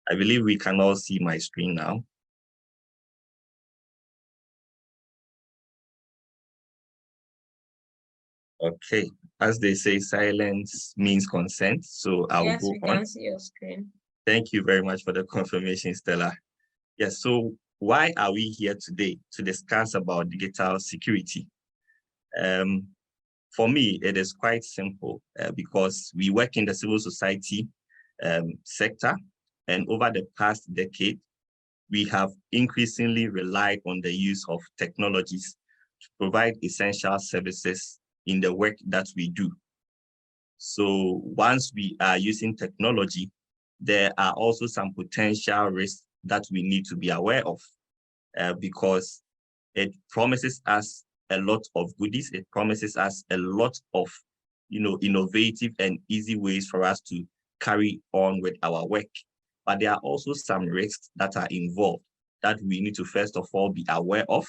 I believe we can all see my screen now. Okay, as they say, silence means consent. So I'll yes, go we on. can see your screen. Thank you very much for the confirmation, Stella. Yes, so why are we here today to discuss about digital security? For me, it is quite simple because we work in the civil society sector, and over the past decade, we have increasingly relied on the use of technologies to provide essential services in the work that we do. So once we are using technology, there are also some potential risks that we need to be aware of because it promises us a lot of goodies. It promises us a lot of, innovative and easy ways for us to carry on with our work. But there are also some risks that are involved that we need to first of all be aware of,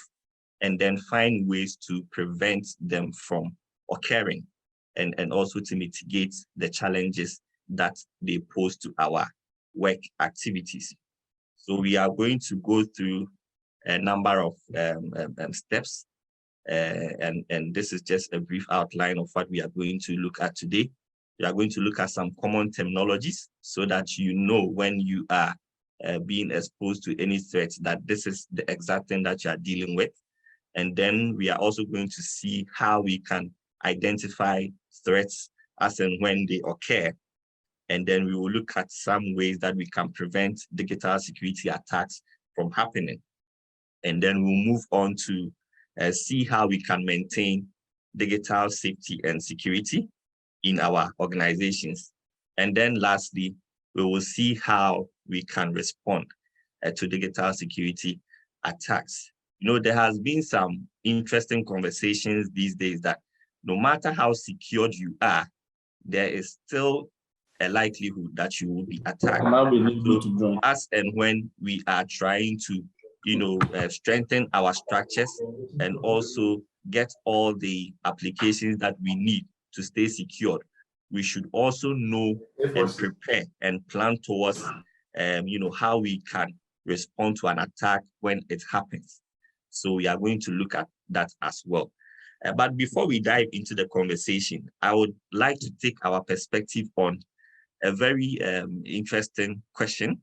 and then find ways to prevent them from occurring, and also to mitigate the challenges that they pose to our work activities. So we are going to go through a number of steps, and this is just a brief outline of what we are going to look at today. We are going to look at some common terminologies so that you know when you are being exposed to any threat that this is the exact thing that you are dealing with. And then we are also going to see how we can identify threats as and when they occur. And then we will look at some ways that we can prevent digital security attacks from happening. And then we'll move on to see how we can maintain digital safety and security in our organizations. And then lastly, we will see how we can respond to digital security attacks. There has been some interesting conversations these days that no matter how secured you are, there is still a likelihood that you will be attacked. So as and when we are trying to, strengthen our structures and also get all the applications that we need to stay secured, we should also know and prepare and plan towards, how we can respond to an attack when it happens. So we are going to look at that as well. But before we dive into the conversation, I would like to take our perspective on a very interesting question,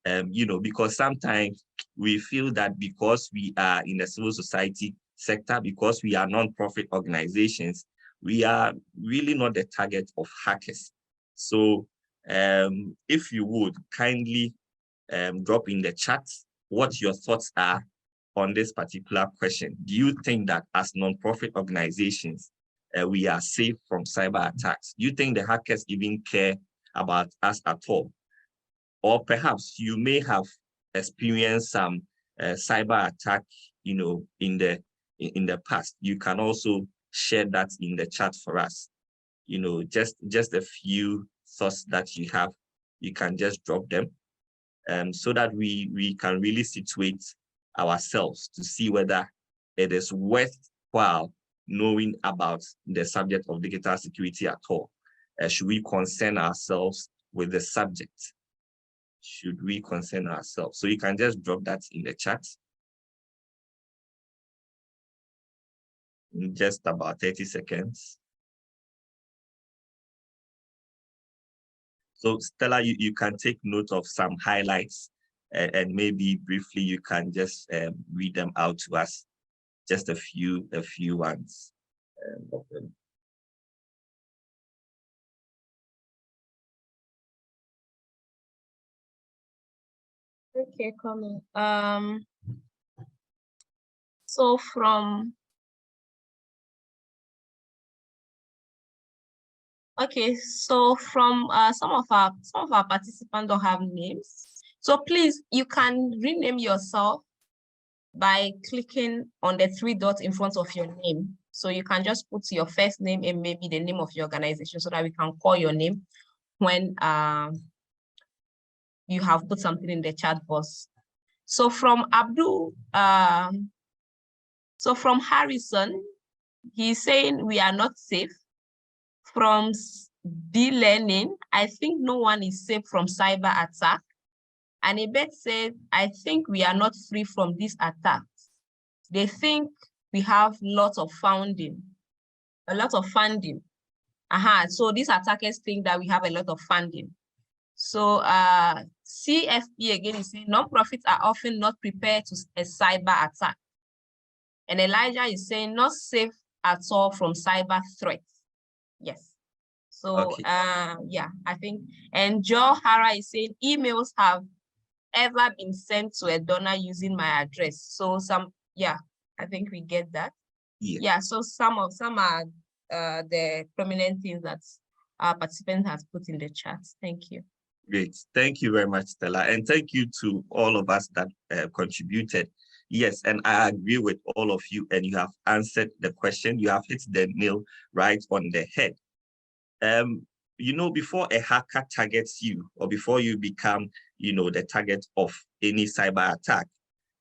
because sometimes we feel that because we are in the civil society sector, because we are non-profit organizations, we are really not the target of hackers. So if you would kindly drop in the chat what your thoughts are on this particular question. Do you think that as non-profit organizations, we are safe from cyber attacks? Do you think the hackers even care about us at all? Or perhaps you may have experienced some cyber attack, in the past. You can also share that in the chat for us. Just a few thoughts that you have, you can just drop them, so that we can really situate ourselves to see whether it is worthwhile knowing about the subject of digital security at all. Should we concern ourselves with the subject? Should we concern ourselves? So you can just drop that in the chat. In just about 30 seconds. So Stella, you can take note of some highlights, and maybe briefly you can just read them out to us. Just a few ones of them. Okay, coming. So from some of our participants don't have names. So please, you can rename yourself by clicking on the 3 dots in front of your name. So you can just put your first name and maybe the name of your organization so that we can call your name when you have put something in the chat box. So from Abdul, so from Harrison, he's saying we are not safe. From B Learning, I think no one is safe from cyber attack. And Ibet said, I think we are not free from these attacks. They think we have lots of funding, a lot of funding. So these attackers think that we have a lot of funding. So CFP again is saying non-profits are often not prepared to a cyber attack. And Elijah is saying not safe at all from cyber threats. Yes. So Okay. yeah, I think, and Joe Hara is saying emails have ever been sent to a donor using my address. So yeah, I think we get that. Yeah, so some are the prominent things that our participant has put in the chat. Thank you. Great. Thank you very much, Stella. And thank you to all of us that contributed. Yes, and I agree with all of you, and you have answered the question. You have hit the nail right on the head. Before a hacker targets you, or before you become, the target of any cyber attack,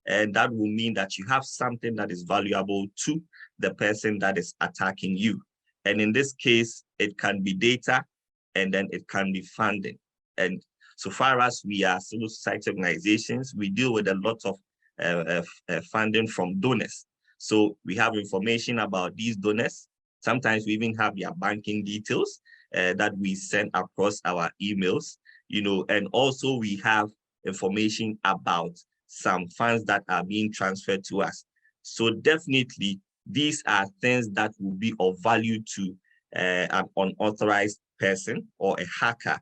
and that will mean that you have something that is valuable to the person that is attacking you. And in this case, it can be data, and then it can be funding. And so far as we are civil society organizations, we deal with a lot of funding from donors. So we have information about these donors. Sometimes we even have their banking details that we send across our emails, and also we have information about some funds that are being transferred to us. So definitely, these are things that will be of value to an unauthorized person or a hacker,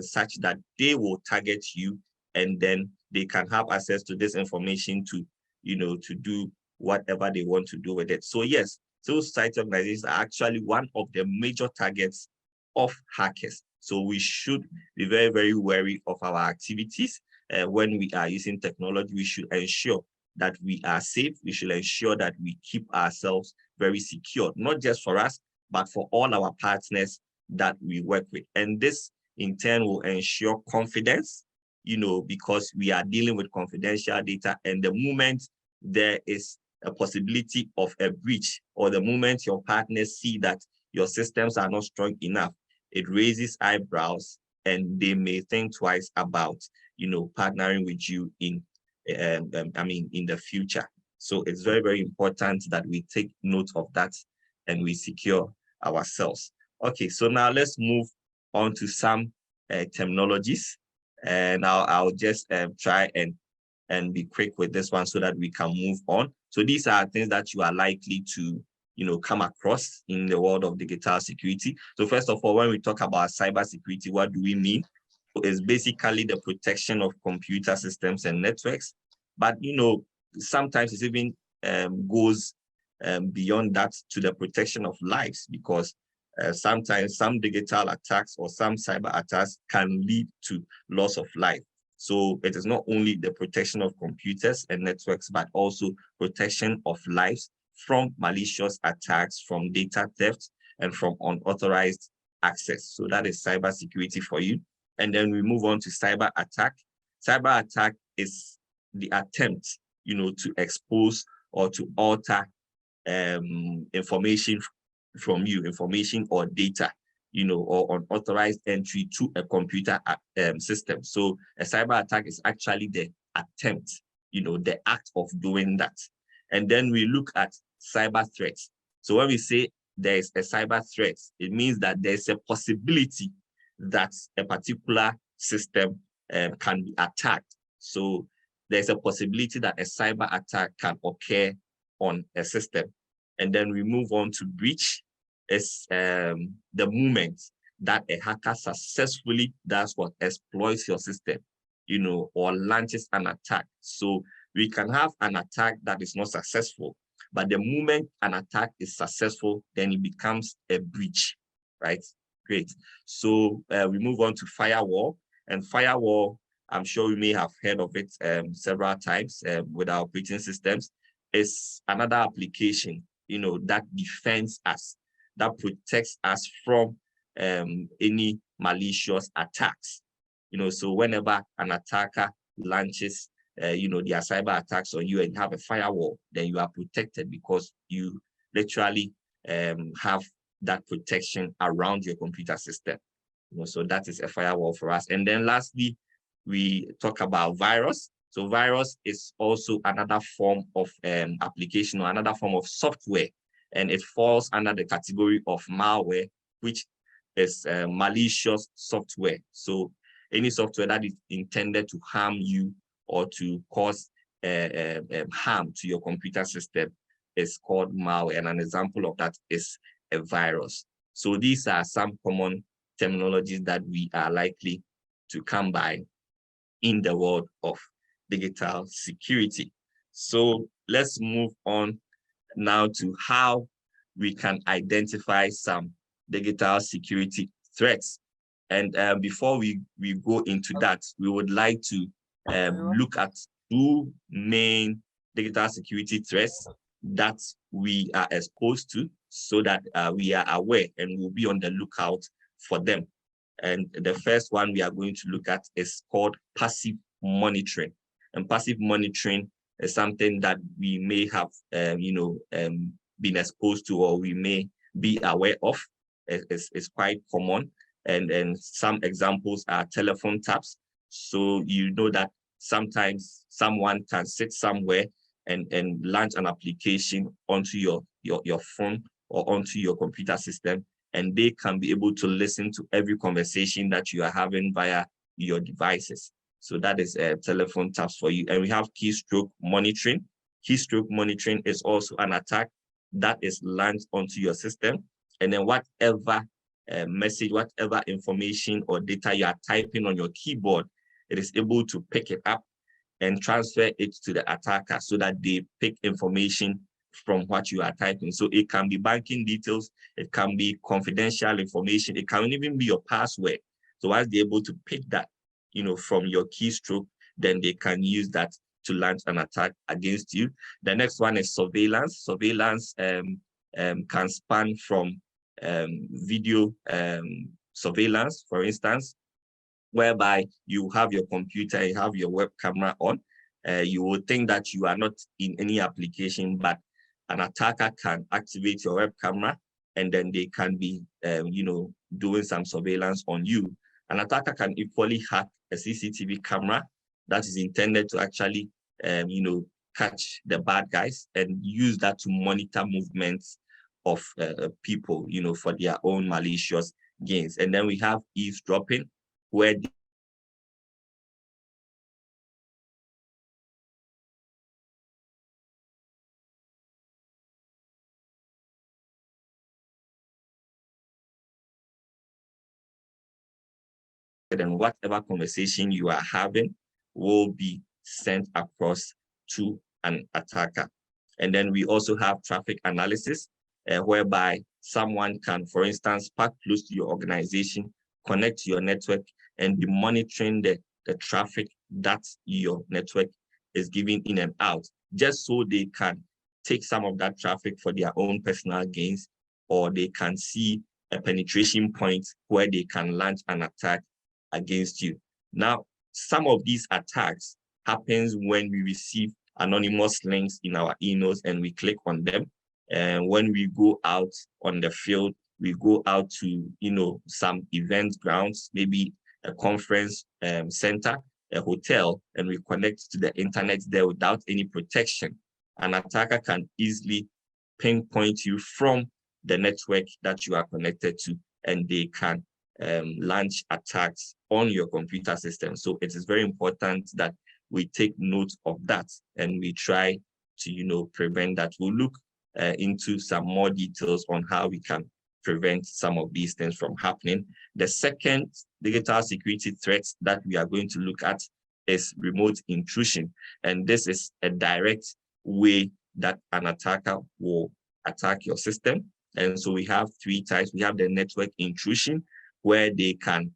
such that they will target you, and then they can have access to this information to, to do whatever they want to do with it. So yes, civil society organizations are actually one of the major targets of hackers. So we should be very, very wary of our activities. When we are using technology, we should ensure that we are safe. We should ensure that we keep ourselves very secure, not just for us, but for all our partners that we work with. And this in turn will ensure confidence, because we are dealing with confidential data. And the moment there is a possibility of a breach, or the moment your partners see that your systems are not strong enough, it raises eyebrows, and they may think twice about, partnering with you in the future. So it's very, very important that we take note of that and we secure ourselves. Okay, so now let's move on to some terminologies, and I'll just try and be quick with this one so that we can move on. So these are things that you are likely to come across in the world of digital security. So first of all, when we talk about cyber security, what do we mean? It's basically the protection of computer systems and networks. But sometimes it even goes beyond that to the protection of lives, because sometimes some digital attacks or some cyber attacks can lead to loss of life. So it is not only the protection of computers and networks, but also protection of lives from malicious attacks, from data theft, and from unauthorized access. So that is cyber security for you. And then we move on to cyber attack. Cyber attack is the attempt, to expose or to alter information from you, information or data, or unauthorized entry to a computer system. So a cyber attack is actually the attempt, the act of doing that. And then we look at cyber threats. So when we say there is a cyber threat, it means that there's a possibility that a particular system can be attacked. So there's a possibility that a cyber attack can occur on a system. And then we move on to breach. Is the moment that a hacker successfully does what? Exploits your system, or launches an attack. So we can have an attack that is not successful, but the moment an attack is successful, then it becomes a breach, right? Great. So we move on to firewall. And firewall, I'm sure we may have heard of it several times with our operating systems. It's another application, that defends us, that protects us from any malicious attacks. So whenever an attacker launches, their cyber attacks on you and you have a firewall, then you are protected because you literally have that protection around your computer system. So that is a firewall for us. And then lastly, we talk about virus. So virus is also another form of application or another form of software, and it falls under the category of malware, which is malicious software. So any software that is intended to harm you or to cause harm to your computer system is called malware, and an example of that is a virus. So these are some common terminologies that we are likely to come by in the world of digital security. So let's move on now to how we can identify some digital security threats. And before we go into that, we would like to look at two main digital security threats that we are exposed to, so that we are aware and will be on the lookout for them. And the first one we are going to look at is called passive monitoring. And passive monitoring is something that we may have, been exposed to, or we may be aware of. It's quite common. And some examples are telephone taps. So you know that sometimes someone can sit somewhere and launch an application onto your phone or onto your computer system, and they can be able to listen to every conversation that you are having via your devices. So that is telephone taps for you. And we have keystroke monitoring. Keystroke monitoring is also an attack that is launched onto your system. And then whatever message, whatever information or data you are typing on your keyboard, it is able to pick it up and transfer it to the attacker so that they pick information from what you are typing. So it can be banking details, it can be confidential information, it can even be your password. So once they're able to pick that, from your keystroke, then they can use that to launch an attack against you. The next one is surveillance. Surveillance can span from video surveillance, for instance, whereby you have your computer, you have your web camera on. You will think that you are not in any application, but an attacker can activate your web camera, and then they can be, doing some surveillance on you. An attacker can equally hack a CCTV camera that is intended to actually, catch the bad guys and use that to monitor movements of people, for their own malicious gains. And then we have eavesdropping, where and whatever conversation you are having will be sent across to an attacker. And then we also have traffic analysis, whereby someone can, for instance, park close to your organization, connect to your network, and be monitoring the traffic that your network is giving in and out, just so they can take some of that traffic for their own personal gains, or they can see a penetration point where they can launch an attack against you. Now, some of these attacks happens when we receive anonymous links in our emails and we click on them. And when we go out on the field, we go out to, some event grounds, maybe a conference center, a hotel, and we connect to the internet there without any protection. An attacker can easily pinpoint you from the network that you are connected to, and they can launch attacks on your computer system. So it is very important that we take note of that and we try to, prevent that. We'll look into some more details on how we can prevent some of these things from happening. The second digital security threat that we are going to look at is remote intrusion. And this is a direct way that an attacker will attack your system. And so we have three types. We have the network intrusion, where they can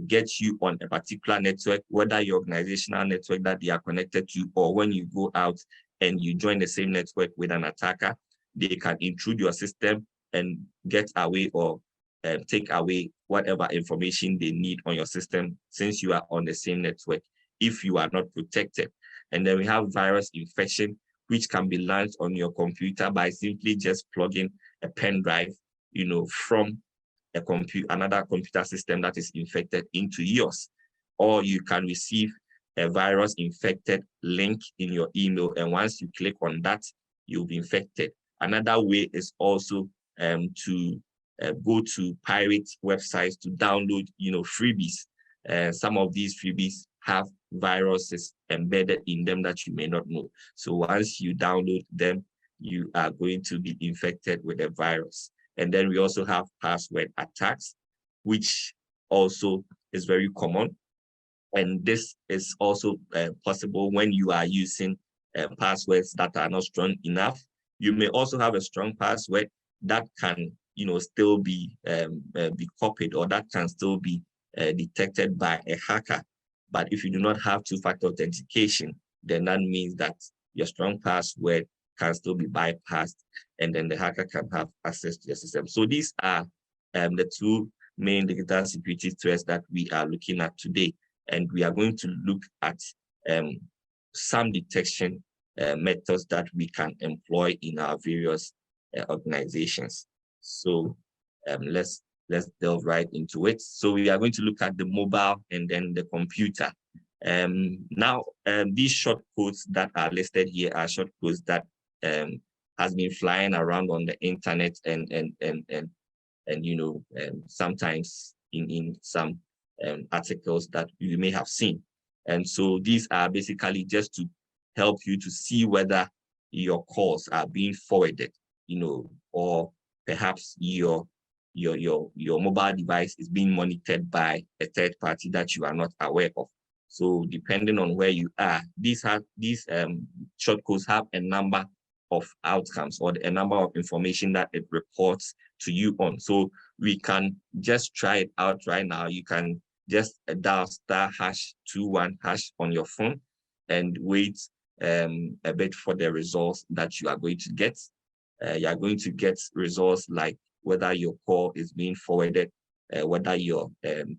get you on a particular network, whether your organizational network that they are connected to, or when you go out and you join the same network with an attacker, they can intrude your system and get away or take away whatever information they need on your system, since you are on the same network, if you are not protected. And then we have virus infection, which can be launched on your computer by simply just plugging a pen drive, from another computer system that is infected into yours. or you can receive a virus infected link in your email. And once you click on that, you'll be infected. Another way is also to go to pirate websites to download, freebies. Some of these freebies have viruses embedded in them that you may not know. So once you download them, you are going to be infected with a virus. And then we also have password attacks, which also is very common. And this is also possible when you are using passwords that are not strong enough. You may also have a strong password that can, still be copied, or that can still be detected by a hacker. But if you do not have two-factor authentication, then that means that your strong password can still be bypassed, and then the hacker can have access to your system. So these are the two main digital security threats that we are looking at today. And we are going to look at some detection methods that we can employ in our various organizations. So let's delve right into it. So we are going to look at the mobile and then the computer. Now, these short codes that are listed here are short codes that has been flying around on the internet and sometimes in some articles that you may have seen. And so these are basically just to help you to see whether your calls are being forwarded, or perhaps your mobile device is being monitored by a third party that you are not aware of. So depending on where you are, these short codes have a number of outcomes or a number of information that it reports to you on. So we can just try it out right now. You can just dial *#21# on your phone and wait a bit for the results that you are going to get. You are going to get results like whether your call is being forwarded, whether your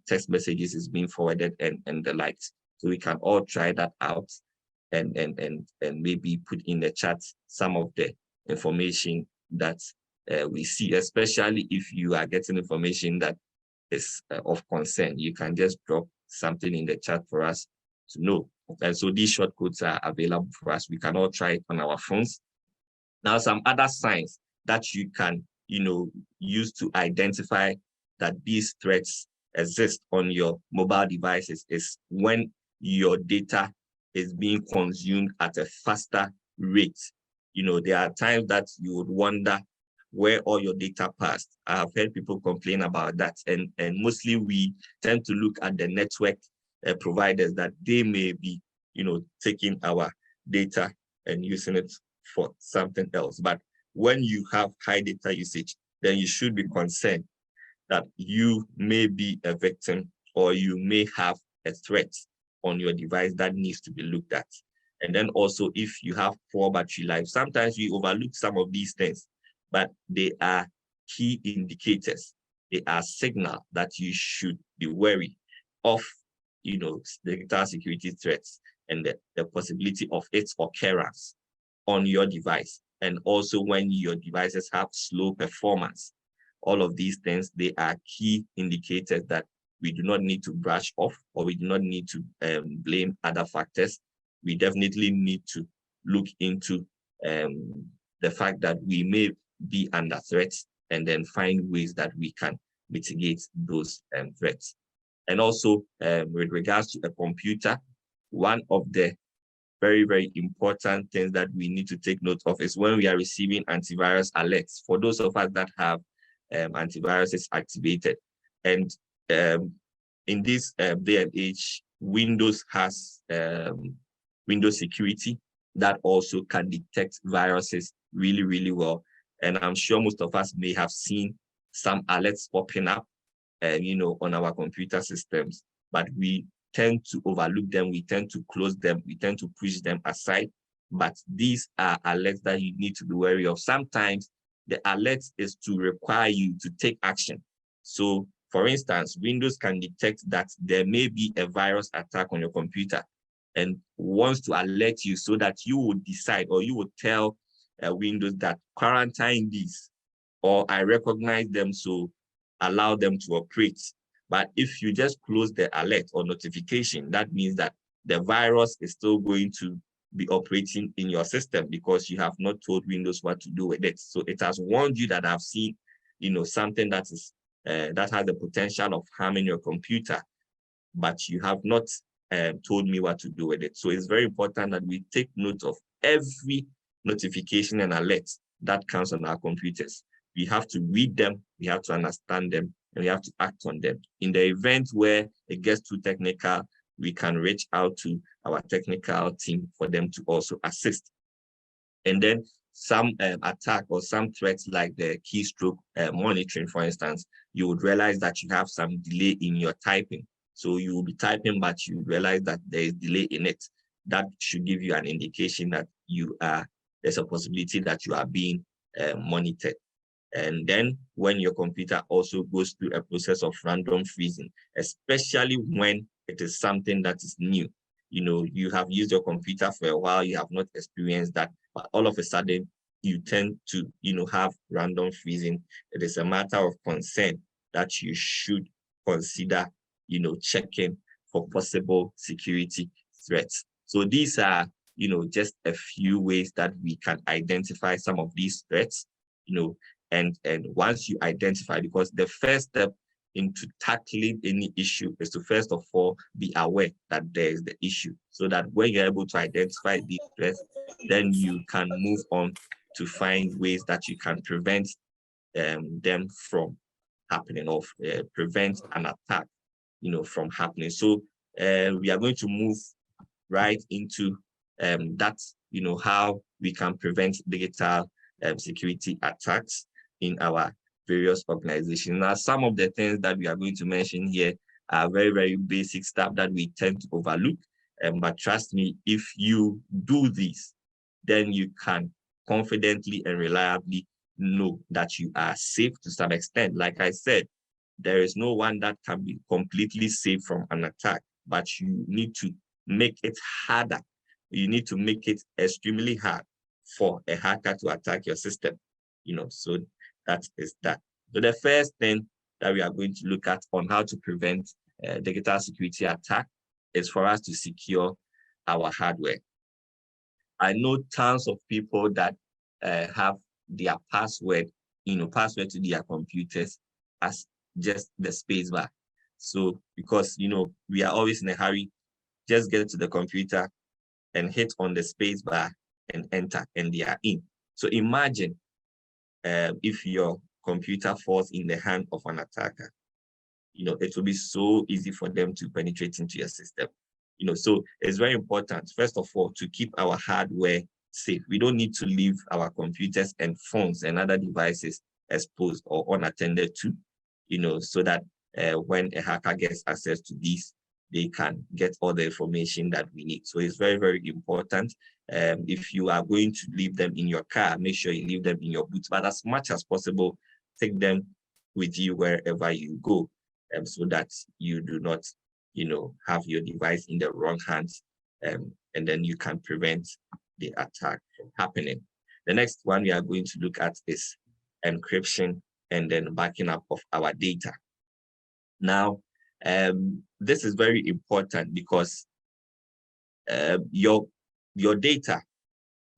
text messages is being forwarded, and the likes. So we can all try that out and maybe put in the chat some of the information that we see, especially if you are getting information that is of concern. You can just drop something in the chat for us to know. And so these short codes are available for us. We can all try it on our phones. Now, some other signs that you can, use to identify that these threats exist on your mobile devices is when your data is being consumed at a faster rate. There are times that you would wonder where all your data passed. I have heard people complain about that. And mostly we tend to look at the network providers that they may be, taking our data and using it for something else. But when you have high data usage, then you should be concerned that you may be a victim or you may have a threat on your device that needs to be looked at. And then also, if you have poor battery life, sometimes we overlook some of these things, but they are key indicators. They are signal that you should be wary of, digital security threats and the possibility of its occurrence on your device. And also when your devices have slow performance. All of these things, they are key indicators that we do not need to brush off, or we do not need to blame other factors. We definitely need to look into the fact that we may be under threat and then find ways that we can mitigate those threats. And also with regards to a computer, one of the very, very important things that we need to take note of is when we are receiving antivirus alerts. For those of us that have antiviruses activated. And in this day and age, Windows has Windows security that also can detect viruses really, really well. And I'm sure most of us may have seen some alerts popping up, on our computer systems, but we tend to overlook them, we tend to close them, we tend to push them aside. But these are alerts that you need to be wary of. Sometimes the alert is to require you to take action. So for instance, Windows can detect that there may be a virus attack on your computer and wants to alert you so that you would decide, or you would tell Windows that quarantine these, or I recognize them, so allow them to operate. But if you just close the alert or notification, that means that the virus is still going to be operating in your system because you have not told Windows what to do with it. So it has warned you that I've seen, something that is that has the potential of harming your computer, but you have not told me what to do with it. So it's very important that we take note of every notification and alert that comes on our computers. We have to read them, we have to understand them, and we have to act on them. In the event where it gets too technical, we can reach out to our technical team for them to also assist. And then some attack or some threats like the keystroke monitoring, for instance, you would realize that you have some delay in your typing. So you will be typing, but you realize that there is delay in it. That should give you an indication that there's a possibility that you are being monitored. And then when your computer also goes through a process of random freezing, especially when it is something that is new. You have used your computer for a while, you have not experienced that, but all of a sudden you tend to, have random freezing. It is a matter of concern that you should consider, checking for possible security threats. So these are, just a few ways that we can identify some of these threats, and once you identify, because the first step into tackling any issue is to first of all be aware that there is the issue, so that when you're able to identify these threats, then you can move on to find ways that you can prevent them from happening, or prevent an attack, from happening. So we are going to move right into that, how we can prevent digital security attacks in our various organizations. Now, some of the things that we are going to mention here are very, very basic stuff that we tend to overlook. But trust me, if you do this, then you can confidently and reliably know that you are safe to some extent. Like I said, there is no one that can be completely safe from an attack, but you need to make it harder. You need to make it extremely hard for a hacker to attack your system. So that is that. So the first thing that we are going to look at on how to prevent digital security attack is for us to secure our hardware. I know tons of people that have their password to their computers as just the spacebar. So because, we are always in a hurry, just get to the computer and hit on the spacebar and enter, and they are in. So imagine if your computer falls in the hand of an attacker, it will be so easy for them to penetrate into your system. So it's very important, first of all, to keep our hardware safe. We don't need to leave our computers and phones and other devices exposed or unattended to, so that when a hacker gets access to these, they can get all the information that we need. So it's very, very important. If you are going to leave them in your car, make sure you leave them in your boot, but as much as possible, take them with you wherever you go, so that you do not, have your device in the wrong hands, and then you can prevent the attack from happening. The next one we are going to look at is encryption and then backing up of our data. Now, this is very important because your data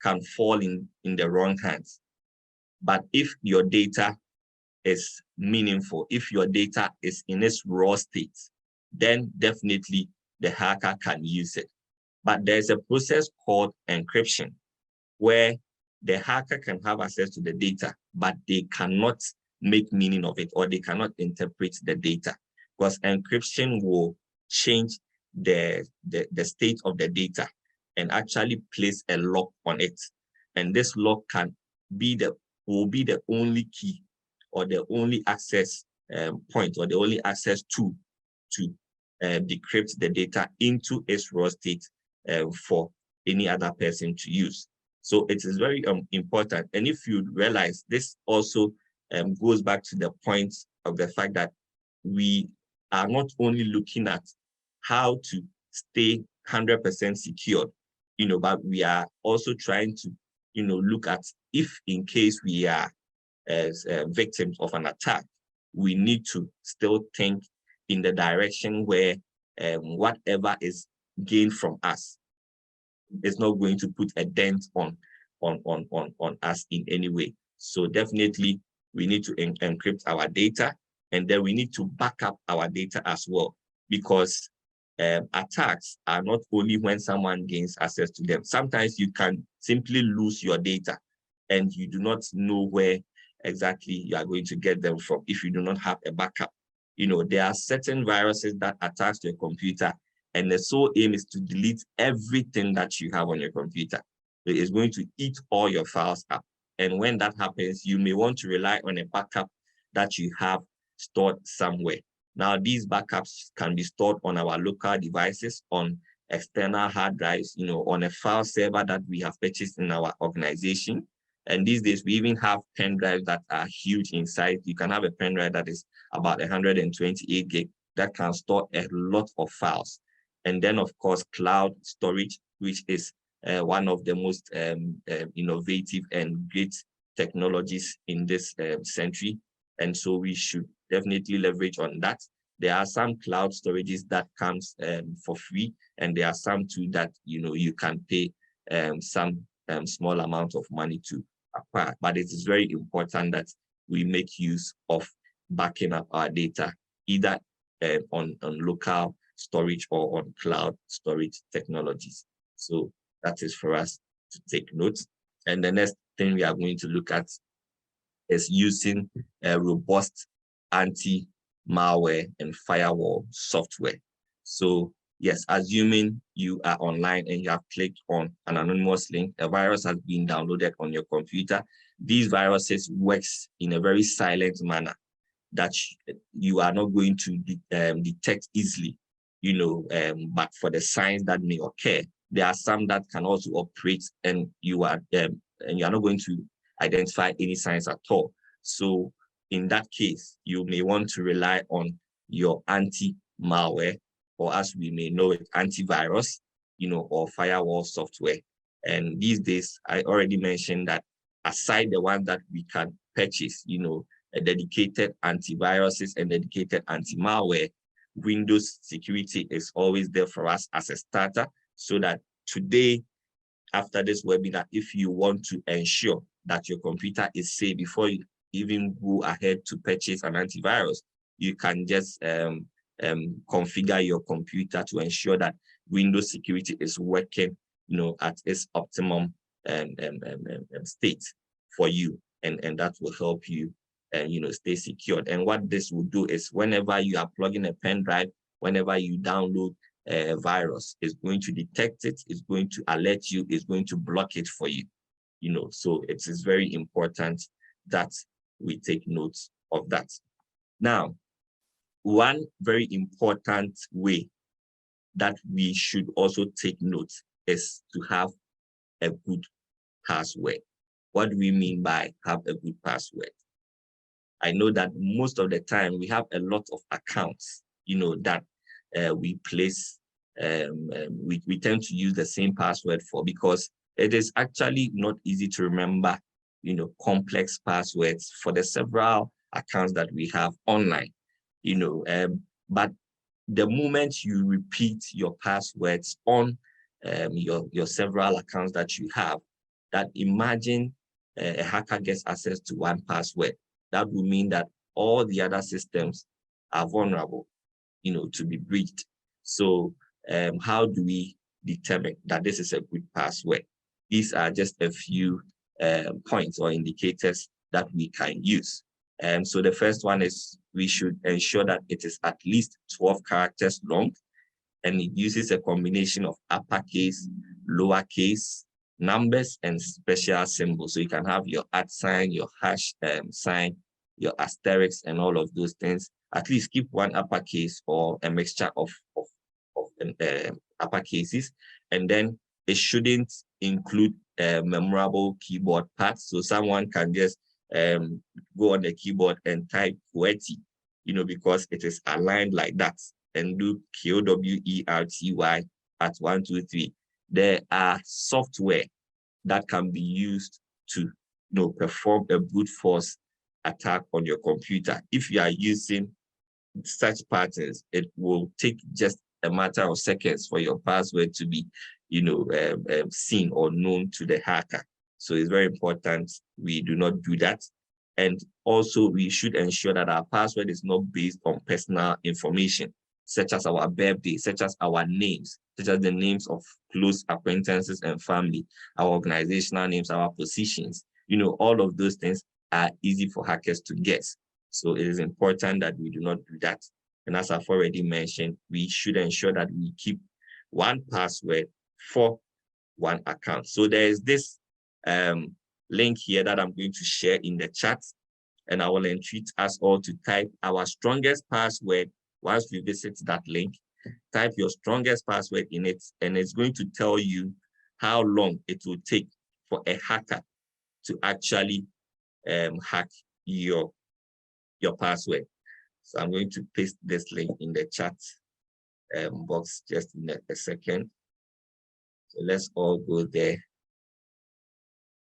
can fall in the wrong hands. But if your data is meaningful, if your data is in its raw state, then definitely the hacker can use it. But there's a process called encryption, where the hacker can have access to the data, but they cannot make meaning of it, or they cannot interpret the data, because encryption will change the state of the data and actually place a lock on it. And this lock will be the only key, or the only access point, or the only access tool to decrypt the data into its raw state for any other person to use. So it is very important. And if you realize, this also goes back to the point of the fact that we are not only looking at how to stay 100% secured, but we are also trying to, look at, if in case we are as victims of an attack, we need to still think in the direction where whatever is gained from us is not going to put a dent on us in any way. So definitely we need to encrypt our data, and then we need to back up our data as well, because attacks are not only when someone gains access to them. Sometimes you can simply lose your data and you do not know where exactly you are going to get them from if you do not have a backup. You know, there are certain viruses that attach to your computer, and the sole aim is to delete everything that you have on your computer. It is going to eat all your files up. And when that happens, you may want to rely on a backup that you have stored somewhere. Now, these backups can be stored on our local devices, on external hard drives, you know, on a file server that we have purchased in our organization. And these days, we even have pen drives that are huge in size. You can have a pen drive that is about 128 gig that can store a lot of files. And then, of course, cloud storage, which is one of the most innovative and great technologies in this century. And so we should definitely leverage on that. There are some cloud storages that comes for free, and there are some too that, you know, you can pay some small amount of money to acquire. But it is very important that we make use of backing up our data, either on local storage or on cloud storage technologies. So that is for us to take note. And the next thing we are going to look at is using a robust anti-malware and firewall software. So yes, assuming you are online and you have clicked on an anonymous link, a virus has been downloaded on your computer. These viruses works in a very silent manner that you are not going to detect easily, you know, but for the signs that may occur, there are some that can also operate, and you are not going to identify any signs at all. So in that case, you may want to rely on your anti-malware, or as we may know it, antivirus, you know, or firewall software. And these days, I already mentioned that aside the one that we can purchase, you know, a dedicated antiviruses and dedicated anti-malware, Windows security is always there for us as a starter, so that today, after this webinar, if you want to ensure that your computer is safe before you even go ahead to purchase an antivirus, you can just configure your computer to ensure that Windows security is working, you know, at its optimum state for you, and that will help you you know, stay secured. And what this will do is, whenever you are plugging a pen drive, whenever you download a virus, it's going to detect it, it's going to alert you, it's going to block it for you, you know. So it is very important that we take note of that. Now, one very important way that we should also take note is to have a good password. What do we mean by have a good password? I know that most of the time we have a lot of accounts, you know, that we place, we tend to use the same password for, because it is actually not easy to remember, you know, complex passwords for the several accounts that we have online, you know. But the moment you repeat your passwords on your several accounts that you have, that imagine a hacker gets access to one password, that would mean that all the other systems are vulnerable, you know, to be breached. So how do we determine that this is a good password? These are just a few points or indicators that we can use. So the first one is, we should ensure that it is at least 12 characters long, and it uses a combination of uppercase, lowercase, numbers, and special symbols. So you can have your @ sign, your hash sign, your asterisk, and all of those things. At least keep one uppercase or a mixture of uppercases, and then it shouldn't include memorable keyboard pads. So someone can just go on the keyboard and type QWERTY, you know, because it is aligned like that, and do QWERTY at 1, 2, 3. There are software that can be used to, you know, perform a brute force attack on your computer. If you are using such patterns, it will take just a matter of seconds for your password to be, seen or known to the hacker. So it's very important we do not do that. And also we should ensure that our password is not based on personal information, such as our birthday, such as our names, such as the names of close acquaintances and family, our organizational names, our positions. All of those things are easy for hackers to guess. So it is important that we do not do that. And as I've already mentioned, we should ensure that we keep one password for one account. So there is this link here that I'm going to share in the chat, and I will entreat us all to type our strongest password. Once you visit that link, type your strongest password in it, and it's going to tell you how long it will take for a hacker to actually hack your password. So I'm going to paste this link in the chat box just in a second. So let's all go there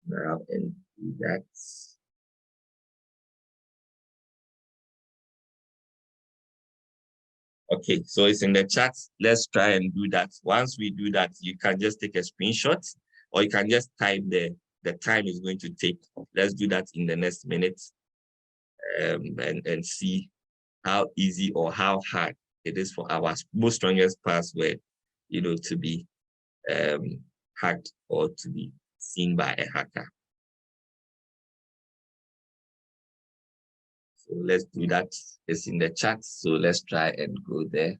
now and do that. Okay, so it's in the chat. Let's try and do that. Once we do that, you can just take a screenshot, or you can just type the time it's going to take. Let's do that in the next minute, and see how easy or how hard it is for our most strongest password, to be hacked or to be seen by a hacker. So let's do that. It's in the chat. So let's try and go there.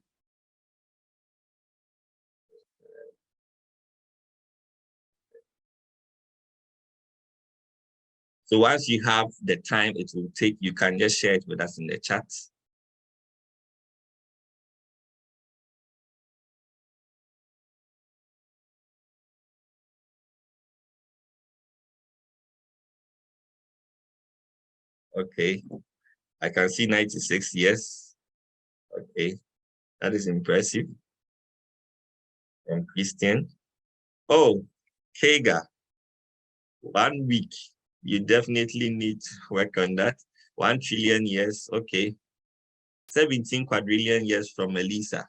So once you have the time it will take, you can just share it with us in the chat. Okay, I can see 96 yes. Okay, that is impressive. From Christian. Oh, Kega, 1 week. You definitely need to work on that. 1 trillion years, okay. 17 quadrillion years from Melissa.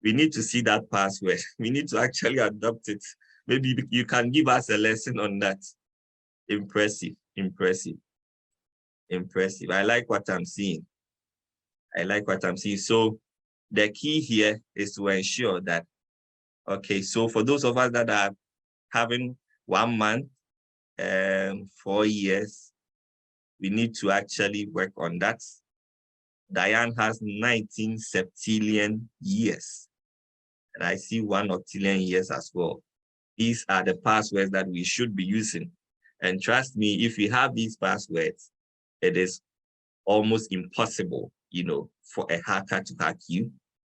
We need to see that password. We need to actually adopt it. Maybe you can give us a lesson on that. Impressive, impressive, impressive. I like what I'm seeing. I like what I'm seeing. So the key here is to ensure that, okay, so for those of us that are having 1 month, 4 years, we need to actually work on that. Diane has 19 septillion years. And I see 1 octillion years as well. These are the passwords that we should be using. And trust me, if we have these passwords, it is almost impossible, for a hacker to hack you,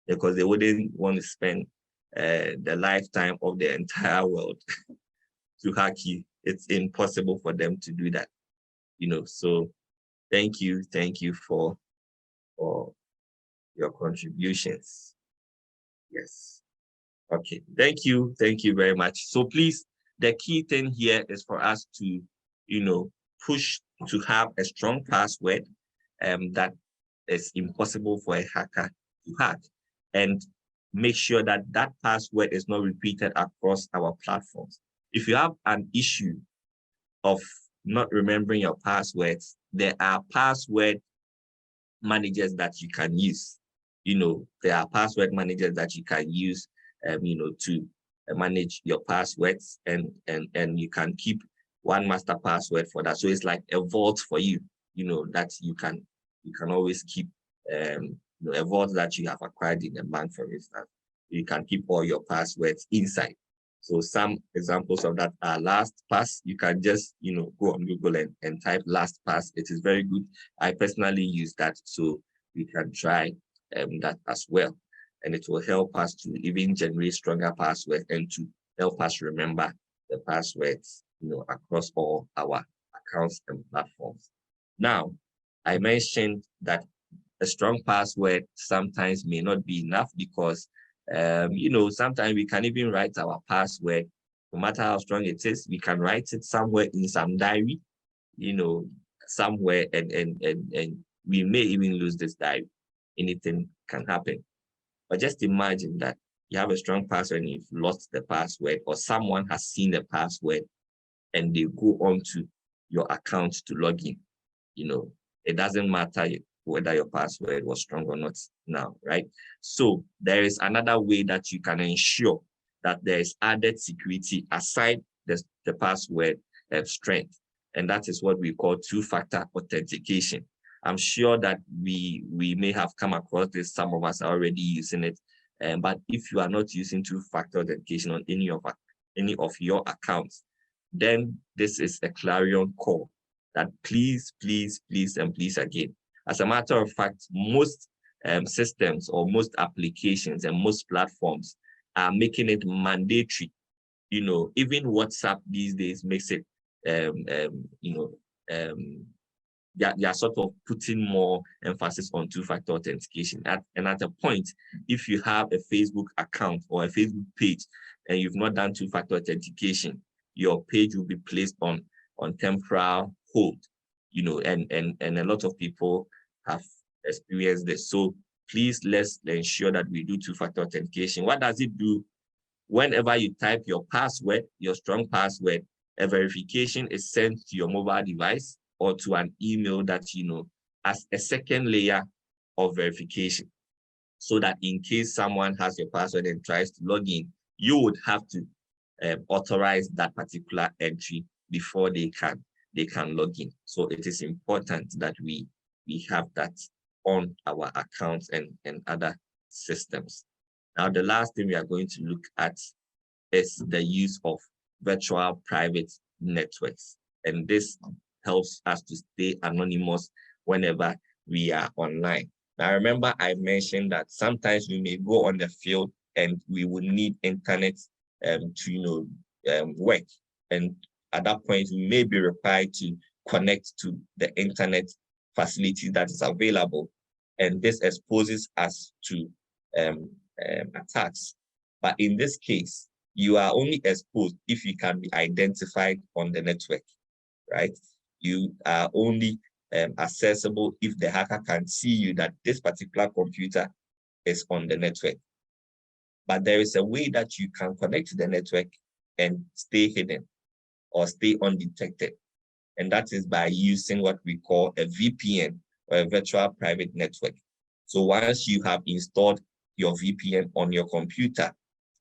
because they wouldn't want to spend the lifetime of the entire world to hack you. It's impossible for them to do that, So thank you for your contributions. Yes. Okay, thank you very much. So please, the key thing here is for us to, push to have a strong password that is impossible for a hacker to hack, and make sure that that password is not repeated across our platforms. If you have an issue of not remembering your passwords, there are password managers that you can use. There are password managers that you can use, to manage your passwords, and you can keep one master password for that. So it's like a vault for you, that you can always keep, a vault that you have acquired in a bank, for instance. You can keep all your passwords inside. So some examples of that are LastPass. You can just, go on Google and type LastPass. It is very good. I personally use that, so we can try that as well. And it will help us to even generate stronger passwords and to help us remember the passwords, across all our accounts and platforms. Now, I mentioned that a strong password sometimes may not be enough, because sometimes we can even write our password. No matter how strong it is, we can write it somewhere in some diary, somewhere, and we may even lose this diary. anything can happen. But just imagine that you have a strong password and you've lost the password, or someone has seen the password and they go on to your account to log in. It doesn't matter whether your password was strong or not now, right? So there is another way that you can ensure that there is added security aside the password strength. And that is what we call two-factor authentication. I'm sure that we may have come across this. Some of us are already using it. But if you are not using two-factor authentication on any of your accounts, then this is a clarion call that please, please, please, and please again. As a matter of fact, most systems or most applications and most platforms are making it mandatory. Even WhatsApp these days makes it, they are sort of putting more emphasis on two-factor authentication. And at a point, if you have a Facebook account or a Facebook page and you've not done two-factor authentication, your page will be placed on temporal hold, and a lot of people have experienced this. So please, let's ensure that we do two-factor authentication. What does it do? Whenever you type your password, your strong password, a verification is sent to your mobile device or to an email that, as a second layer of verification, so that in case someone has your password and tries to log in, you would have to authorize that particular entry before they can log in. So it is important that we have that on our accounts and other systems. Now, the last thing we are going to look at is the use of virtual private networks. And this helps us to stay anonymous whenever we are online. Now, remember I mentioned that sometimes we may go on the field and we will need internet to work. And at that point, we may be required to connect to the internet facility that is available. And this exposes us to attacks. But in this case, you are only exposed if you can be identified on the network, right? You are only accessible if the hacker can see you that this particular computer is on the network. But there is a way that you can connect to the network and stay hidden or stay undetected. And that is by using what we call a VPN, or a virtual private network. So once you have installed your VPN on your computer,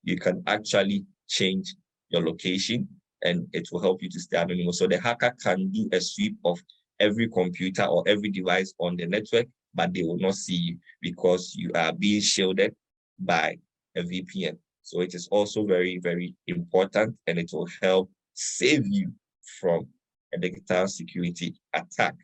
you can actually change your location and it will help you to stay anonymous. So the hacker can do a sweep of every computer or every device on the network, but they will not see you because you are being shielded by a VPN. So it is also very, very important, and it will help save you from a digital security attack.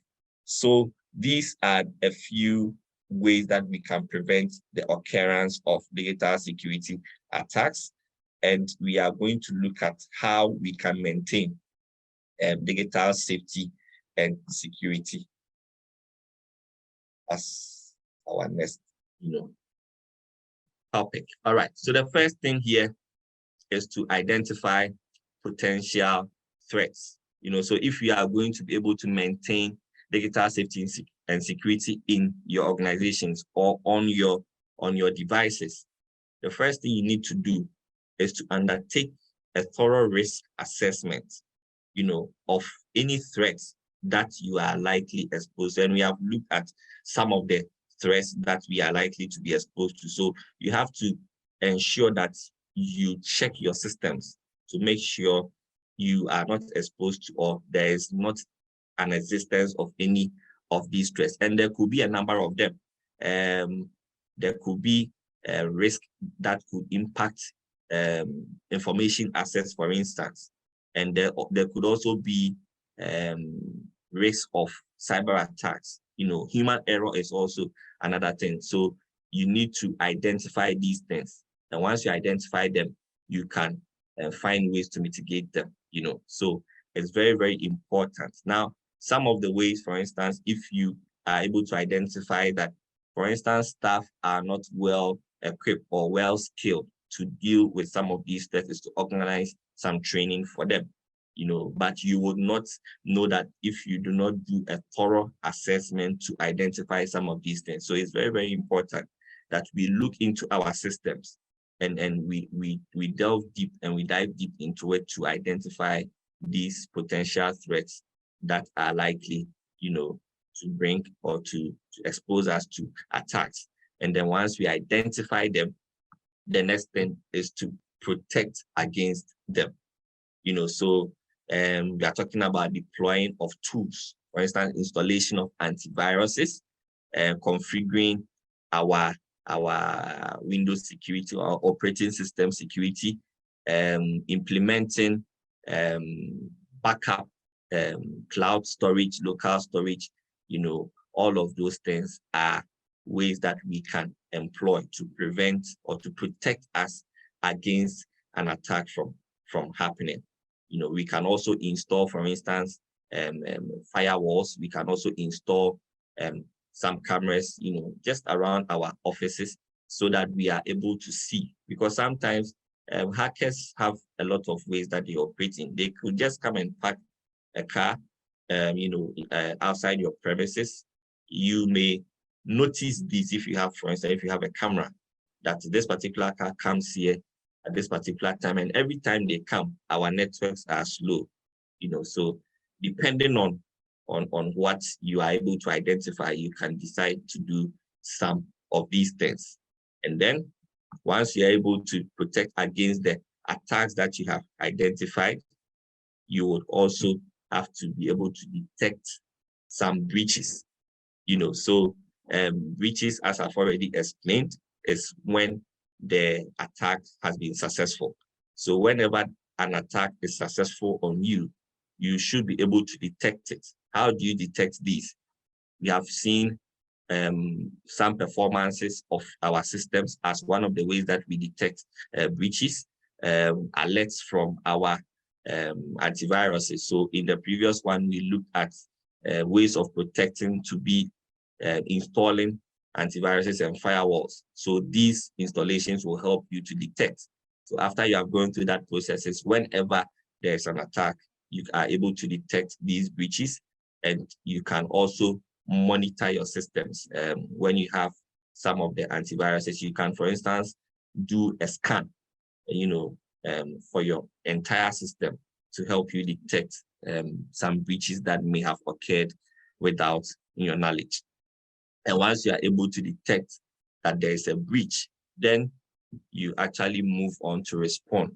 So these are a few ways that we can prevent the occurrence of digital security attacks. And we are going to look at how we can maintain digital safety and security as our next, topic. All right. So the first thing here is to identify potential threats. So if we are going to be able to maintain digital safety and security in your organizations or on your devices, the first thing you need to do is to undertake a thorough risk assessment, of any threats that you are likely exposed to. And we have looked at some of the threats that we are likely to be exposed to. So you have to ensure that you check your systems to make sure you are not exposed to, or there is not an existence of any of these threats. And there could be a number of them. There could be a risk that could impact information access, for instance. And there could also be risk of cyber attacks. Human error is also another thing. So you need to identify these things. And once you identify them, you can find ways to mitigate them, So it's very, very important. Now, some of the ways, for instance, if you are able to identify that, for instance, staff are not well equipped or well skilled to deal with some of these threats, is to organize some training for them. but you would not know that if you do not do a thorough assessment to identify some of these things. So it's very, very important that we look into our systems and we delve deep and we dive deep into it to identify these potential threats that are likely, to bring or to expose us to attacks. And then once we identify them, the next thing is to protect against them. So we are talking about deploying of tools, for instance, installation of antiviruses, and configuring our Windows security or operating system security, implementing backup, cloud storage, local storage, all of those things are ways that we can employ to prevent or to protect us against an attack from happening. We can also install, for instance, firewalls. We can also install some cameras, just around our offices so that we are able to see. Because sometimes hackers have a lot of ways that they operate in. They could just come and park a car, outside your premises. You may notice this if you have, for instance, if you have a camera, that this particular car comes here at this particular time, and every time they come, our networks are slow. So depending on what you are able to identify, you can decide to do some of these things. And then once you're able to protect against the attacks that you have identified, you would also have to be able to detect some breaches. So breaches, as I've already explained, is when the attack has been successful. So whenever an attack is successful on you, you should be able to detect it. How do you detect these? We have seen some performances of our systems as one of the ways that we detect breaches, alerts from our antiviruses. So in the previous one, we looked at ways of protecting to be installing antiviruses and firewalls. So these installations will help you to detect. So after you have gone through that process, whenever there's an attack, you are able to detect these breaches, and you can also monitor your systems. When you have some of the antiviruses, you can, for instance, do a scan, for your entire system to help you detect some breaches that may have occurred without your knowledge. And once you are able to detect that there is a breach, then you actually move on to respond,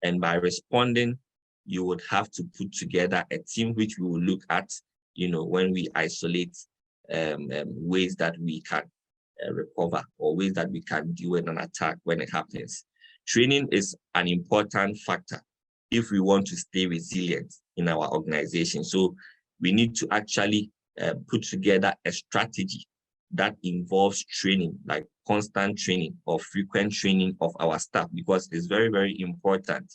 and by responding, you would have to put together a team which we will look at, when we isolate ways that we can recover or ways that we can deal with an attack when it happens. Training is an important factor if we want to stay resilient in our organization. So we need to actually put together a strategy that involves training, like constant training or frequent training of our staff, because it's very, very important.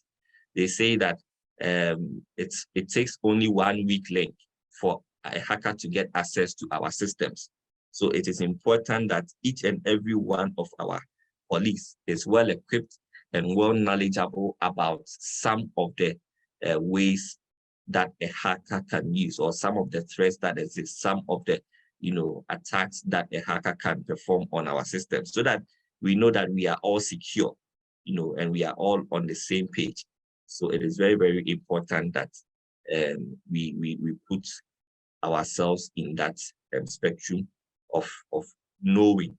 They say that it takes only 1 weak link for a hacker to get access to our systems. So it is important that each and every one of our colleagues is well equipped and well knowledgeable about some of the ways that a hacker can use, or some of the threats that exist, some of the attacks that a hacker can perform on our system, so that we know that we are all secure, and we are all on the same page. So it is very, very important that we put ourselves in that spectrum of knowing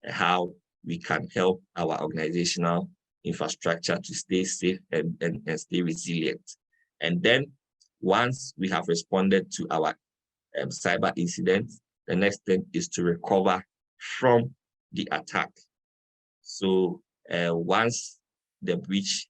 how we can help our organizational infrastructure to stay safe and stay resilient. And then once we have responded to our cyber incident, the next thing is to recover from the attack. So once the breach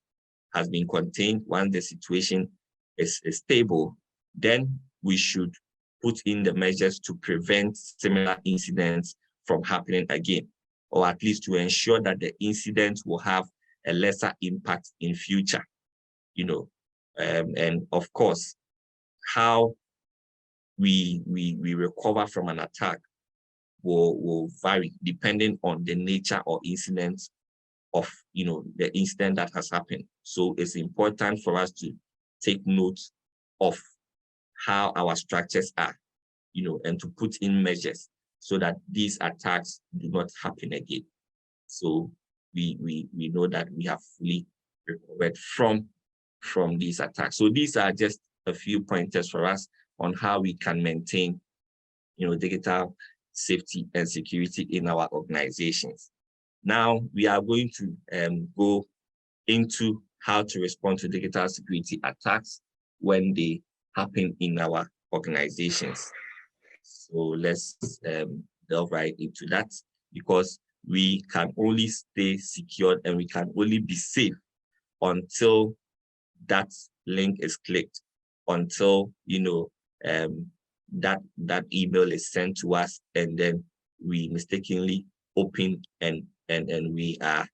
has been contained, once the situation is stable, then we should put in the measures to prevent similar incidents from happening again, or at least to ensure that the incident will have a lesser impact in future. And of course, how we recover from an attack will vary depending on the nature or incident of the incident that has happened. So it's important for us to take note of how our structures are, and to put in measures so that these attacks do not happen again. So we know that we have fully recovered from these attacks. So these are just a few pointers for us on how we can maintain, digital safety and security in our organizations. Now we are going to go into how to respond to digital security attacks when they happen in our organizations. So let's delve right into that, because we can only stay secured and we can only be safe until that link is clicked, until that email is sent to us and then we mistakenly open and we are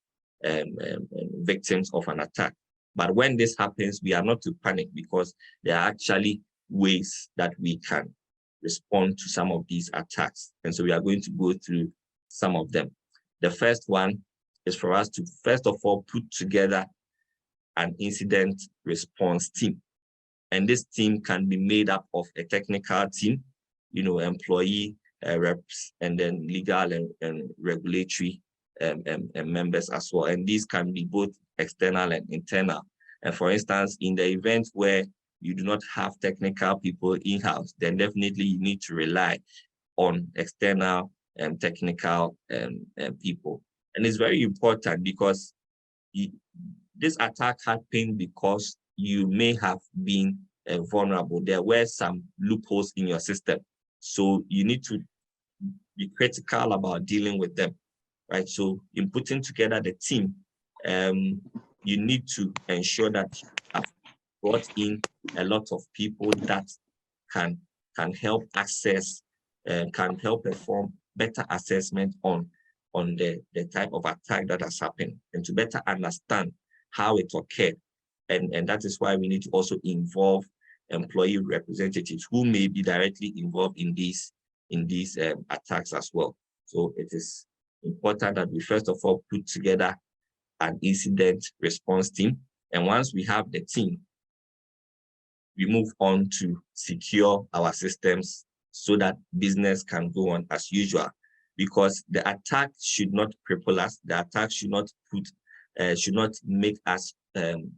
victims of an attack. But when this happens, we are not to panic, because there are actually ways that we can respond to some of these attacks. And so we are going to go through some of them. The first one is for us to, first of all, put together an incident response team. And this team can be made up of a technical team, employee reps, and then legal and regulatory members as well. And these can be both external and internal. And for instance, in the event where you do not have technical people in-house, then definitely you need to rely on external and technical people. And it's very important, because this attack happened because you may have been vulnerable. There were some loopholes in your system. So you need to be critical about dealing with them, right? So in putting together the team, you need to ensure that you have brought in a lot of people that can help access, can help perform better assessment on the type of attack that has happened, and to better understand how it occurred. And that is why we need to also involve employee representatives who may be directly involved in these attacks as well. So it is important that we first of all put together an incident response team. And once we have the team, we move on to secure our systems so that business can go on as usual, because the attack should not cripple us. The attack should not make us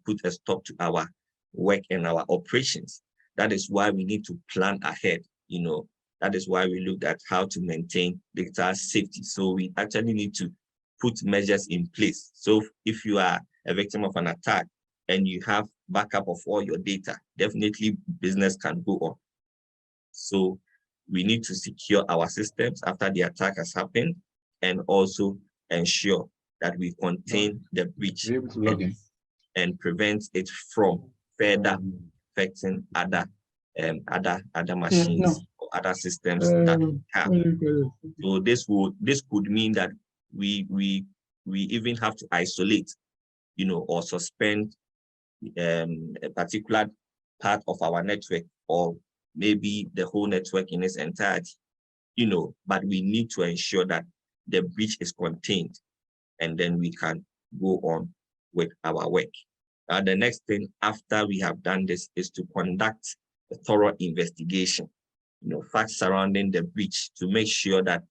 put a stop to our work and our operations. That is why we need to plan ahead. That is why we looked at how to maintain digital safety. So we actually need to put measures in place. So if you are a victim of an attack and you have backup of all your data, definitely business can go on. So we need to secure our systems after the attack has happened, and also ensure that we contain the breach and prevent it from further affecting other machines or other systems that we have. So this could mean that we even have to isolate, or suspend a particular part of our network, or maybe the whole network in its entirety, but we need to ensure that the breach is contained, and then we can go on with our work. The next thing after we have done this is to conduct a thorough investigation, facts surrounding the breach, to make sure that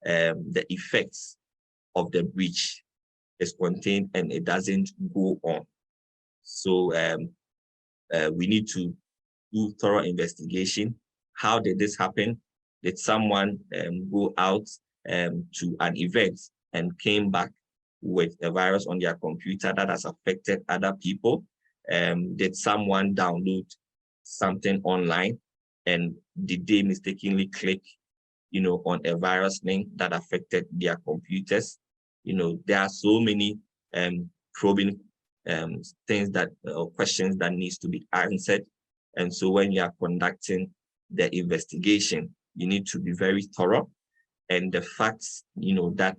the effects of the breach is contained and it doesn't go on. So we need to do thorough investigation. How did this happen? Did someone go out to an event and came back with a virus on their computer that has affected other people? Did someone download something online, and did they mistakenly click, on a virus link that affected their computers? There are so many probing things that questions that needs to be answered. And so when you are conducting the investigation, you need to be very thorough, and the facts, that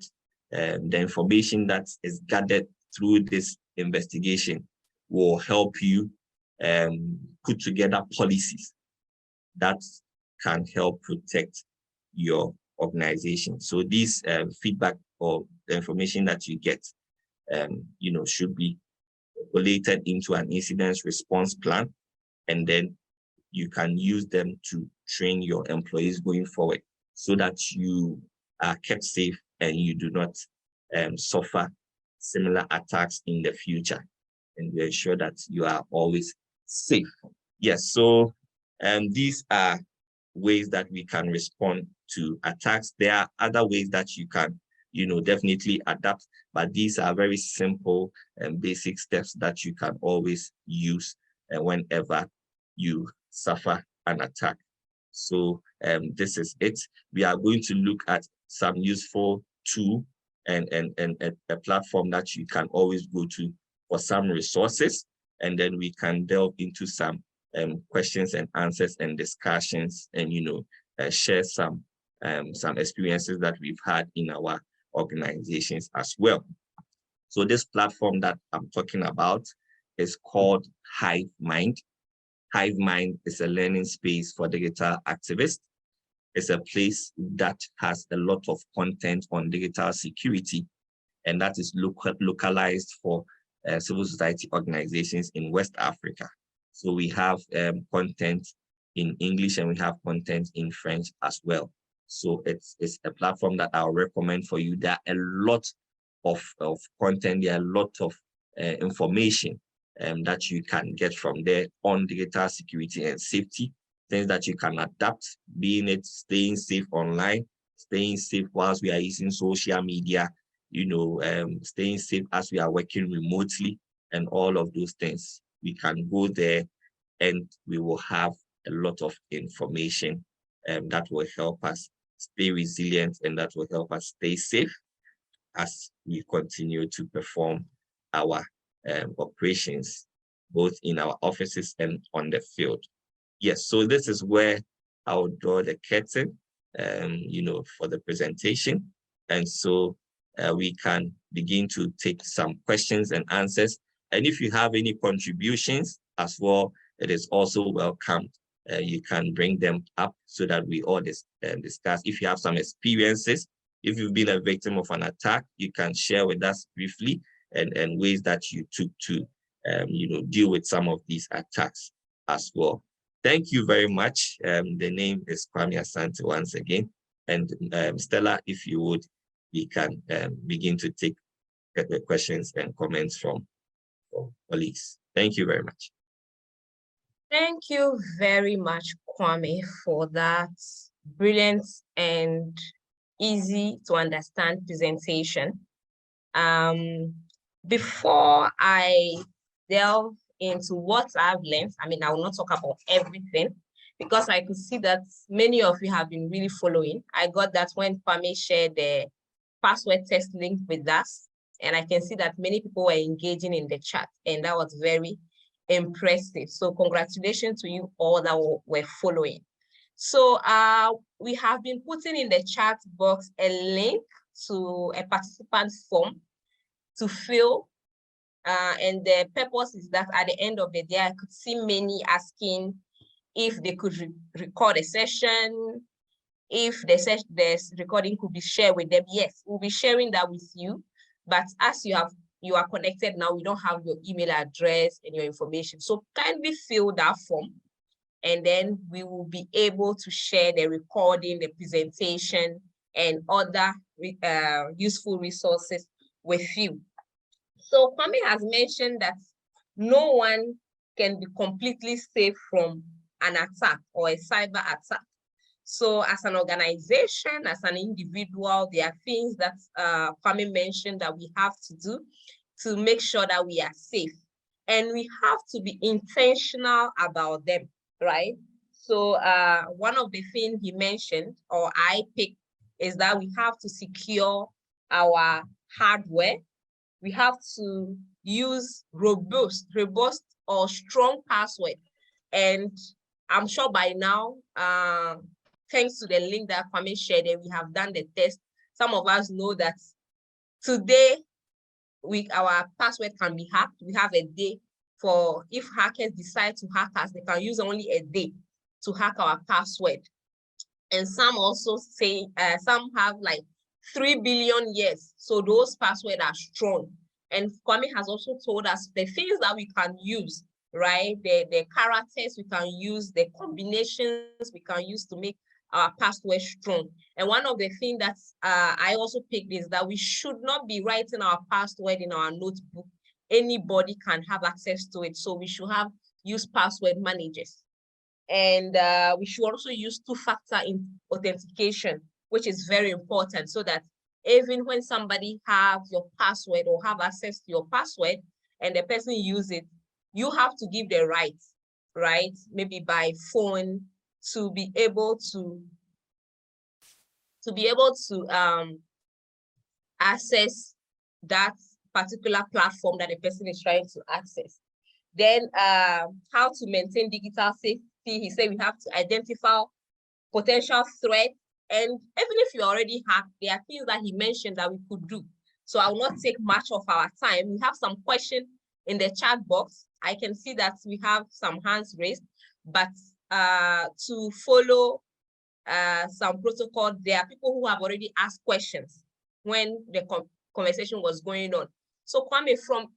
the information that is gathered through this investigation will help you put together policies that can help protect your organization. So these feedback or the information that you get, should be collated into an incident response plan, and then you can use them to train your employees going forward so that you are kept safe and you do not suffer similar attacks in the future, and we ensure that you are always safe. Yes, so these are ways that we can respond to attacks. There are other ways that you can, definitely adapt, but these are very simple and basic steps that you can always use whenever you suffer an attack. So this is it. We are going to look at some useful tool and a platform that you can always go to for some resources, and then we can delve into some questions and answers and discussions, and share some experiences that we've had in our organizations as well. So this platform that I'm talking about is called HiveMind. HiveMind is a learning space for digital activists. It's a place that has a lot of content on digital security, and that is localized for civil society organizations in West Africa. So we have content in English and we have content in French as well. So it's a platform that I'll recommend for you. There are a lot of content, there are a lot of information that you can get from there on digital security and safety, things that you can adapt, being it staying safe online, staying safe whilst we are using social media, staying safe as we are working remotely, and all of those things. We can go there and we will have a lot of information that will help us stay resilient and that will help us stay safe as we continue to perform our operations, both in our offices and on the field. Yes, so this is where I'll draw the curtain, for the presentation. And so we can begin to take some questions and answers. And if you have any contributions as well, it is also welcomed. You can bring them up so that we all discuss. If you have some experiences, if you've been a victim of an attack, you can share with us briefly and ways that you took to, deal with some of these attacks as well. Thank you very much. The name is Kwame Asante once again. And Stella, if you would, we can begin to take the questions and comments from colleagues. Thank you very much. Thank you very much, Kwame, for that brilliant and easy to understand presentation. Before I delve into what I've learned, I will not talk about everything because I could see that many of you have been really following. I got that when Kwame shared the password test link with us, and I can see that many people were engaging in the chat, and that was very impressive. So congratulations to you all that were following. So we have been putting in the chat box a link to a participant form to fill. And the purpose is that at the end of the day, I could see many asking if they could record a session, if the recording could be shared with them. Yes, we'll be sharing that with you. But as you are connected now, we don't have your email address and your information. So kindly fill that form, and then we will be able to share the recording, the presentation, and other useful resources with you. So Kwame has mentioned that no one can be completely safe from an attack or a cyber attack. So as an organization, as an individual, there are things that Kwame mentioned that we have to do to make sure that we are safe. And we have to be intentional about them, right? So one of the things he mentioned, or I picked, is that we have to secure our hardware. We have to use robust or strong password. And I'm sure by now, thanks to the link that Kwame shared, we have done the test. Some of us know that today, our password can be hacked. We have a day for, if hackers decide to hack us, they can use only a day to hack our password. And some also say, some have like 3 billion years. So those passwords are strong. And Kwame has also told us the things that we can use right? The characters we can use, the combinations we can use to make our password strong. And one of the things that I also picked is that we should not be writing our password in our notebook. Anybody can have access to it. So we should use password managers. And we should also use two-factor authentication, which is very important, so that even when somebody have your password or have access to your password and the person use it, you have to give the right, maybe by phone, to be able to access that particular platform that the person is trying to access. Then how to maintain digital safety. He said we have to identify potential threats. And even if you already hacked, there are things that he mentioned that we could do. So I will not take much of our time. We have some questions in the chat box. I can see that we have some hands raised, but to follow some protocol, there are people who have already asked questions when the conversation was going on. So Kwame from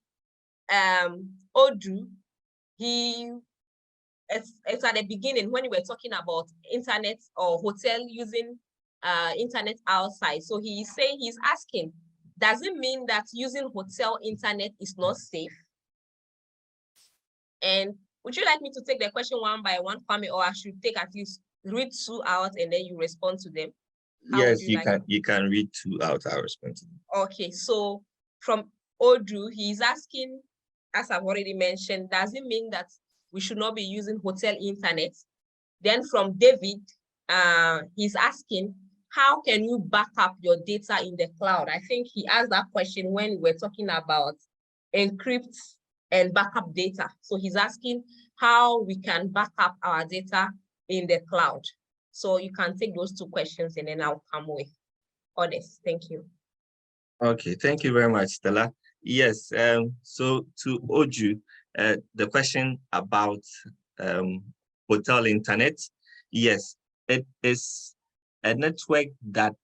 Odu, it's at the beginning when we were talking about internet or hotel using internet outside. So he's asking, does it mean that using hotel internet is not safe? And would you like me to take the question one by one, Kwame, or I should take at least read two out and then you respond to them? Yes, you can read two out, I'll respond to them. Okay, so from Odu, he's asking, as I've already mentioned, does it mean that we should not be using hotel internet? Then from David, he's asking, how can you back up your data in the cloud? I think he asked that question when we were talking about encrypt and backup data. So he's asking how we can back up our data in the cloud. So you can take those two questions and then I'll come with others. Thank you. Okay, thank you very much, Stella. Yes, so to Oju, the question about hotel internet, yes, it is a network that,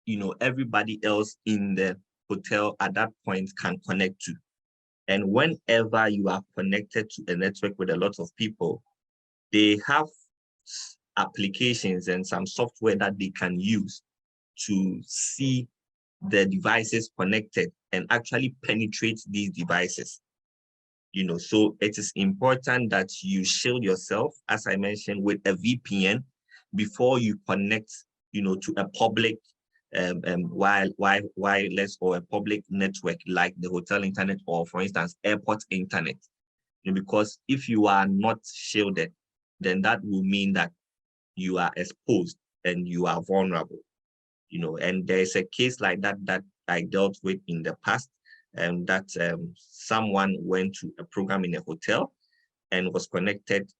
you know, everybody else in the hotel at that point can connect to. And whenever you are connected to a network with a lot of people, they have applications and some software that they can use to see the devices connected and actually penetrate these devices. You know, so it is important that you shield yourself, as I mentioned, with a VPN before you connect, you know, to a public wireless or a public network like the hotel internet or, for instance, airport internet. You know, because if you are not shielded, then that will mean that you are exposed and you are vulnerable. You know, and there's a case like that that I dealt with in the past, that someone went to a program in a hotel and was connected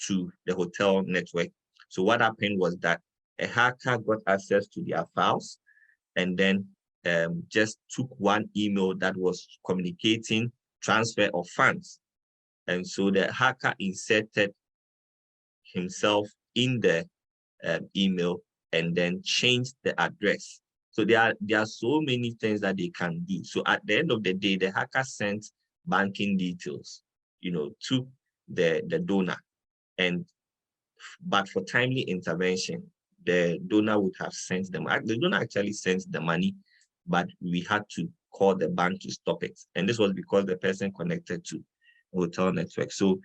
to the hotel network. So what happened was that a hacker got access to their files and then just took one email that was communicating transfer of funds. And so the hacker inserted himself in the email and then changed the address. So there are so many things that they can do. So at the end of the day, the hacker sent banking details, you know, to the donor. But for timely intervention, the donor would have sent them. The donor actually sent the money, but we had to call the bank to stop it. And this was because the person connected to hotel network. So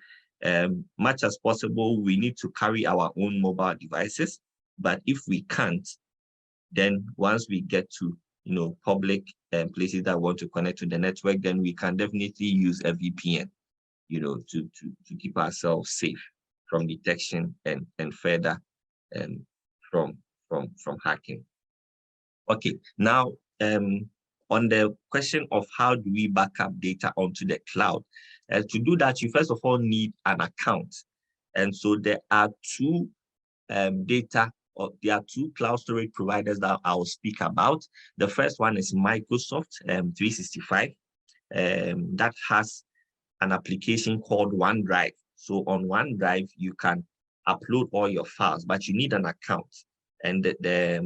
much as possible, we need to carry our own mobile devices. But if we can't, then once we get to, you know, public places that want to connect to the network, then we can definitely use a VPN, you know, to keep ourselves safe from detection and further from hacking. Okay, now on the question of how do we back up data onto the cloud, to do that, you first of all need an account. And so there are two there are two cloud storage providers that I'll speak about. The first one is Microsoft 365 that has an application called OneDrive. So on OneDrive, you can upload all your files, but you need an account. And the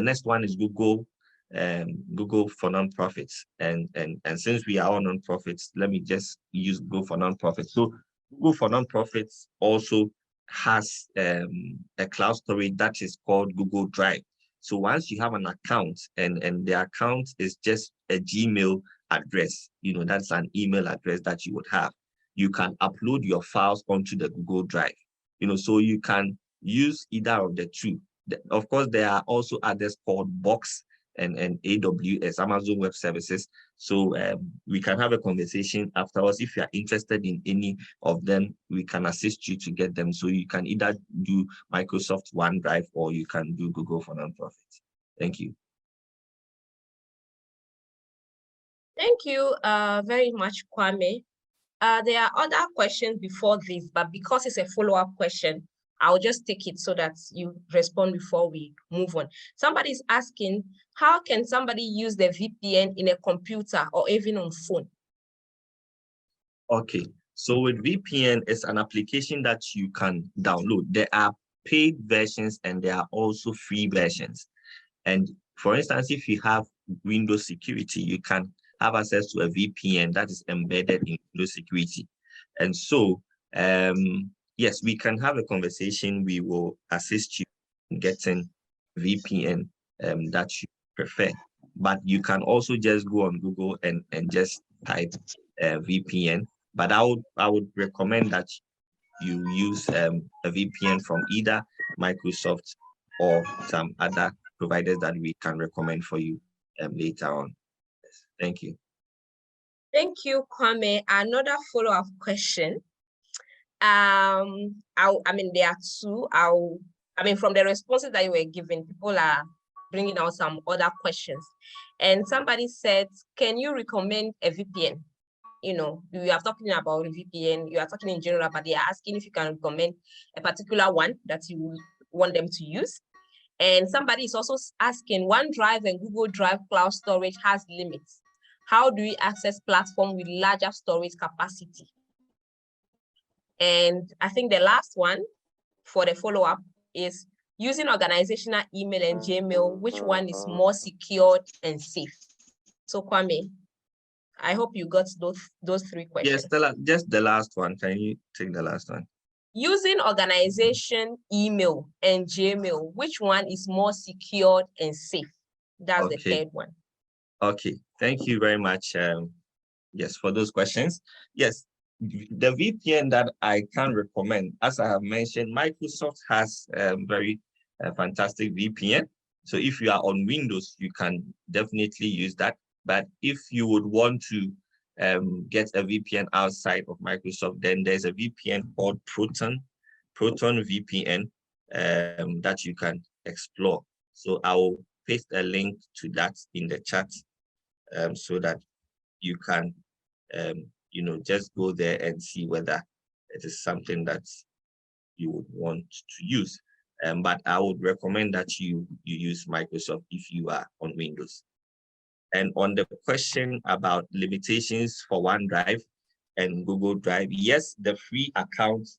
next one is Google Google for nonprofits, and since we are all nonprofits, let me just use Google for nonprofits. So Google for nonprofits also has a cloud storage that is called Google Drive. So once you have an account and the account is just a Gmail address, that's an email address that you would have, you can upload your files onto the Google Drive. So you can use either of the two. Of course, there are also others called Box and AWS, Amazon Web Services. So we can have a conversation afterwards. If you are interested in any of them, we can assist you to get them. So you can either do Microsoft OneDrive or you can do Google for Nonprofits. Thank you. Thank you very much, Kwame. There are other questions before this, but because it's a follow-up question, I'll just take it so that you respond before we move on. Somebody's asking, how can somebody use the VPN in a computer or even on phone? Okay, so with VPN, it's an application that you can download. There are paid versions and there are also free versions. And for instance, if you have Windows security, you can have access to a VPN that is embedded in Windows security. And so, yes, we can have a conversation. We will assist you in getting VPN that you prefer. But you can also just go on Google and just type VPN. But I would recommend that you use a VPN from either Microsoft or some other providers that we can recommend for you later on. Thank you. Thank you, Kwame. Another follow-up question. There are two. From the responses that you were giving, people are bringing out some other questions. And somebody said, can you recommend a VPN? We are talking about VPN, you are talking in general, but they are asking if you can recommend a particular one that you want them to use. And somebody is also asking, OneDrive and Google Drive cloud storage has limits. How do we access platform with larger storage capacity? And I think the last one for the follow-up is using organizational email and Gmail, which one is more secured and safe? So Kwame, I hope you got those three questions. Yes, just the last one. Can you take the last one? Using organization email and Gmail, which one is more secured and safe? That's the third one. Okay, thank you very much. Yes, for those questions. Yes, the VPN that I can recommend, as I have mentioned, Microsoft has very fantastic VPN. So if you are on Windows, you can definitely use that. But if you would want to get a VPN outside of Microsoft, then there's a VPN called Proton VPN that you can explore. So I will paste a link to that in the chat so that you can, just go there and see whether it is something that you would want to use. But I would recommend that you use Microsoft if you are on Windows. And on the question about limitations for OneDrive and Google Drive, yes, the free account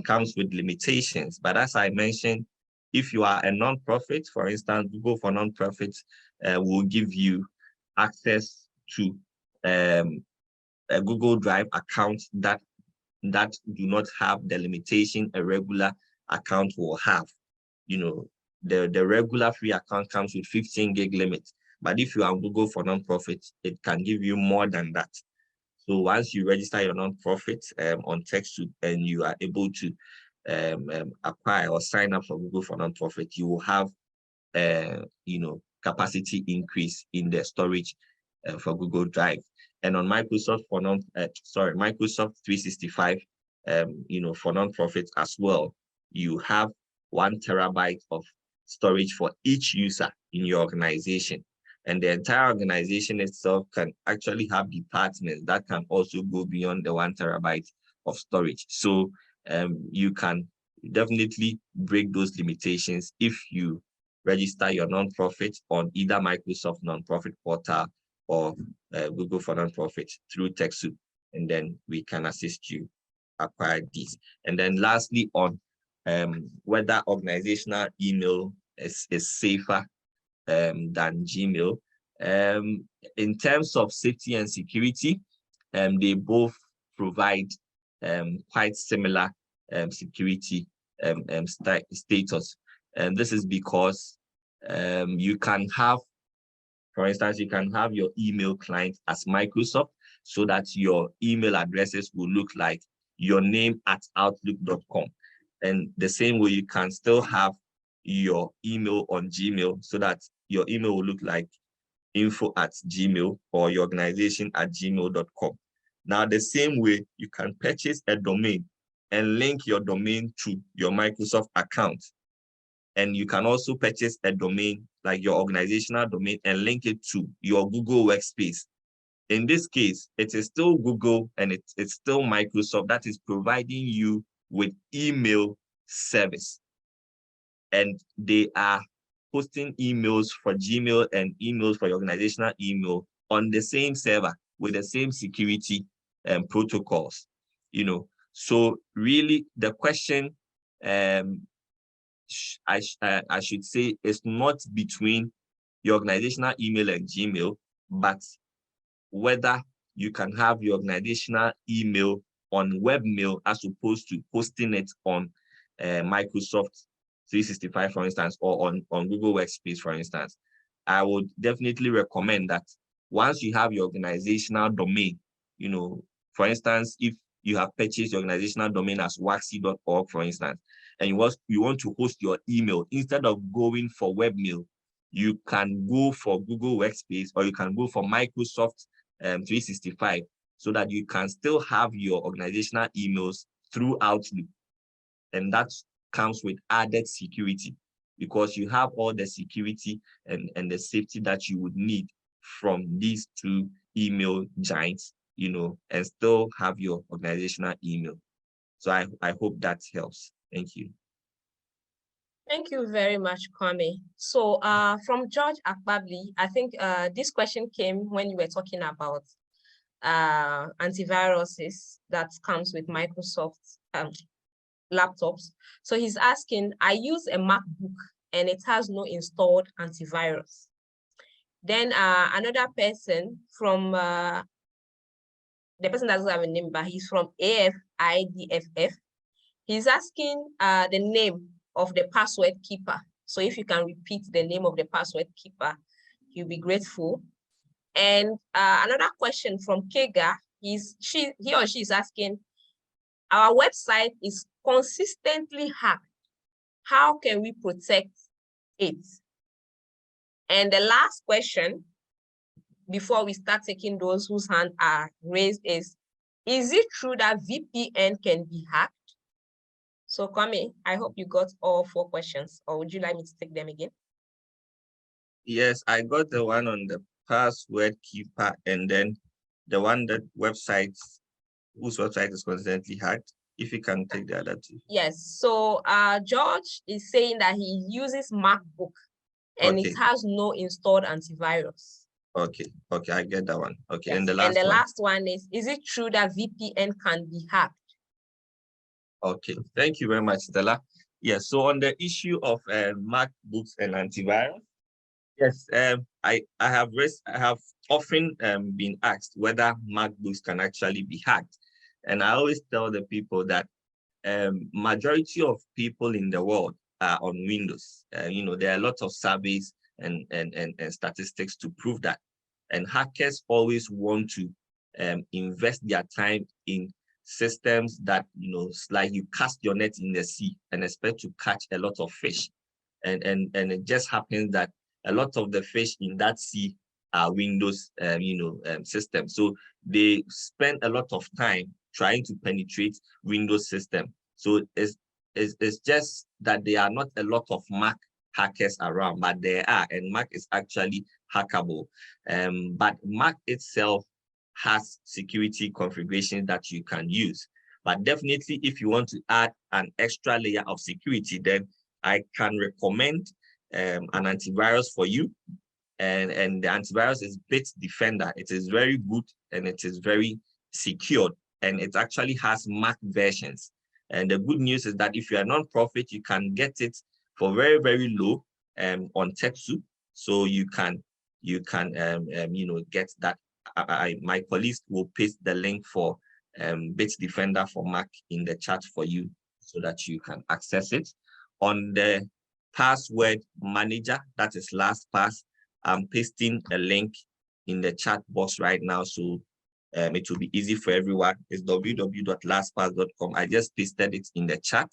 comes with limitations. But as I mentioned, if you are a nonprofit, for instance, Google for Nonprofits will give you access to a Google Drive account that do not have the limitation a regular account will have. The regular free account comes with 15 gig limit. But if you are on Google for Nonprofit, it can give you more than that. So once you register your nonprofit on TechSoup and you are able to acquire or sign up for Google for Nonprofit, you will have capacity increase in the storage for Google Drive. And on Microsoft Microsoft 365, for nonprofits as well, you have 1 terabyte of storage for each user in your organization. And the entire organization itself can actually have departments that can also go beyond the 1 terabyte of storage. So you can definitely break those limitations if you register your nonprofit on either Microsoft nonprofit portal or Google for Nonprofit through TechSoup, and then we can assist you acquire these. And then lastly, on whether organizational email is safer than Gmail. In terms of safety and security, they both provide quite similar security status. And this is because you can have, for instance, you can have your email client as Microsoft so that your email addresses will look like your name at outlook.com. And the same way you can still have your email on Gmail so that your email will look like info@gmail or your organization at gmail.com. Now, the same way you can purchase a domain and link your domain to your Microsoft account. And you can also purchase a domain like your organizational domain and link it to your Google Workspace. In this case, it is still Google and it's still Microsoft that is providing you with email service. And they are hosting emails for Gmail and emails for your organizational email on the same server with the same security protocols. So really the question I should say is not between your organizational email and Gmail, but whether you can have your organizational email on webmail as opposed to hosting it on Microsoft 365, for instance, or on Google Workspace, for instance. I would definitely recommend that once you have your organizational domain, for instance, if you have purchased your organizational domain as waxy.org, for instance, and you want to host your email, instead of going for webmail, you can go for Google Workspace or you can go for Microsoft 365 so that you can still have your organizational emails through Outlook. And that comes with added security because you have all the security and the safety that you would need from these two email giants, and still have your organizational email. So I hope that helps. Thank you. Thank you very much, Kwame. So from George Akbabli, I think this question came when you were talking about antiviruses that comes with Microsoft laptops. So he's asking, I use a MacBook and it has no installed antivirus. Then another person from, the person doesn't have a name, but he's from AFIDFF. He's asking the name of the password keeper. So if you can repeat the name of the password keeper, he'll be grateful. And another question from Kega, he or she is asking, our website is consistently hacked. How can we protect it? And the last question, before we start taking those whose hands are raised, is it true that VPN can be hacked? So Kwame, I hope you got all 4 questions, or would you like me to take them again? Yes, I got the one on the password keeper and then the one that whose website is constantly hacked. If you can take the other two. Yes, so George is saying that he uses MacBook and it has no installed antivirus. Okay, I get that one. Okay, yes. And the last one is it true that VPN can be hacked? Okay, thank you very much, Stella. Yes, so on the issue of MacBooks and antivirus, yes, I have often been asked whether MacBooks can actually be hacked. And I always tell the people that majority of people in the world are on Windows. There are a lot of surveys and statistics to prove that. And hackers always want to invest their time in systems that, it's like you cast your net in the sea and expect to catch a lot of fish. And it just happens that a lot of the fish in that sea are Windows, systems. So they spend a lot of time trying to penetrate Windows system. So it's just that there are not a lot of Mac hackers around, but there are, and Mac is actually hackable. But Mac itself has security configurations that you can use. But definitely, if you want to add an extra layer of security, then I can recommend an antivirus for you. And the antivirus is Bitdefender. It is very good and it is very secured. And it actually has Mac versions. And the good news is that if you are non-profit, you can get it for very, very low on TechSoup. So you can get that. My colleagues will paste the link for Bitdefender for Mac in the chat for you so that you can access it. On the password manager, that is LastPass, I'm pasting a link in the chat box right now, so it will be easy for everyone. It's www.lastpass.com. I just pasted it in the chat.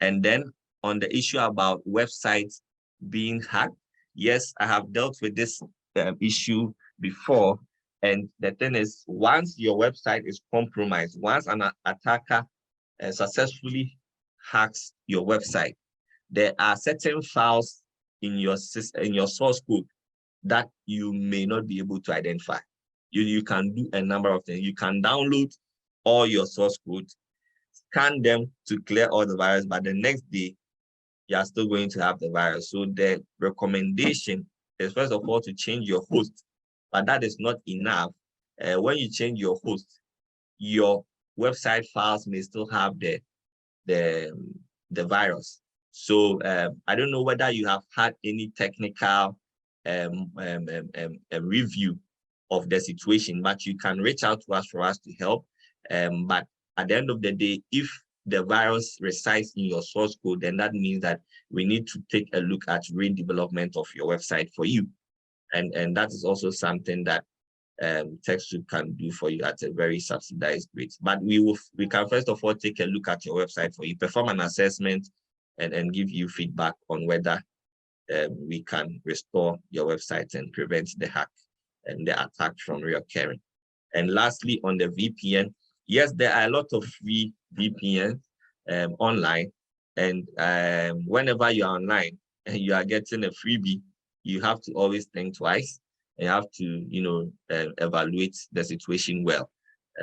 And then on the issue about websites being hacked, yes, I have dealt with this issue before. And the thing is, once your website is compromised, once an attacker successfully hacks your website, there are certain files in your source code that you may not be able to identify. You can do a number of things. You can download all your source code, scan them to clear all the virus, but the next day, you are still going to have the virus. So the recommendation is, first of all, to change your host, but that is not enough. When you change your host, your website files may still have the virus. So I don't know whether you have had any technical review of the situation, but you can reach out to us for us to help. But at the end of the day, if the virus resides in your source code, then that means that we need to take a look at redevelopment of your website for you. And that is also something that TechSoup can do for you at a very subsidized rate. But we can first of all take a look at your website for you, perform an assessment, and give you feedback on whether we can restore your website and prevent the hack and the attack from reoccurring. And lastly, on the VPN, yes, there are a lot of free VPNs online. And whenever you're online and you are getting a freebie, you have to always think twice. You have to, evaluate the situation well,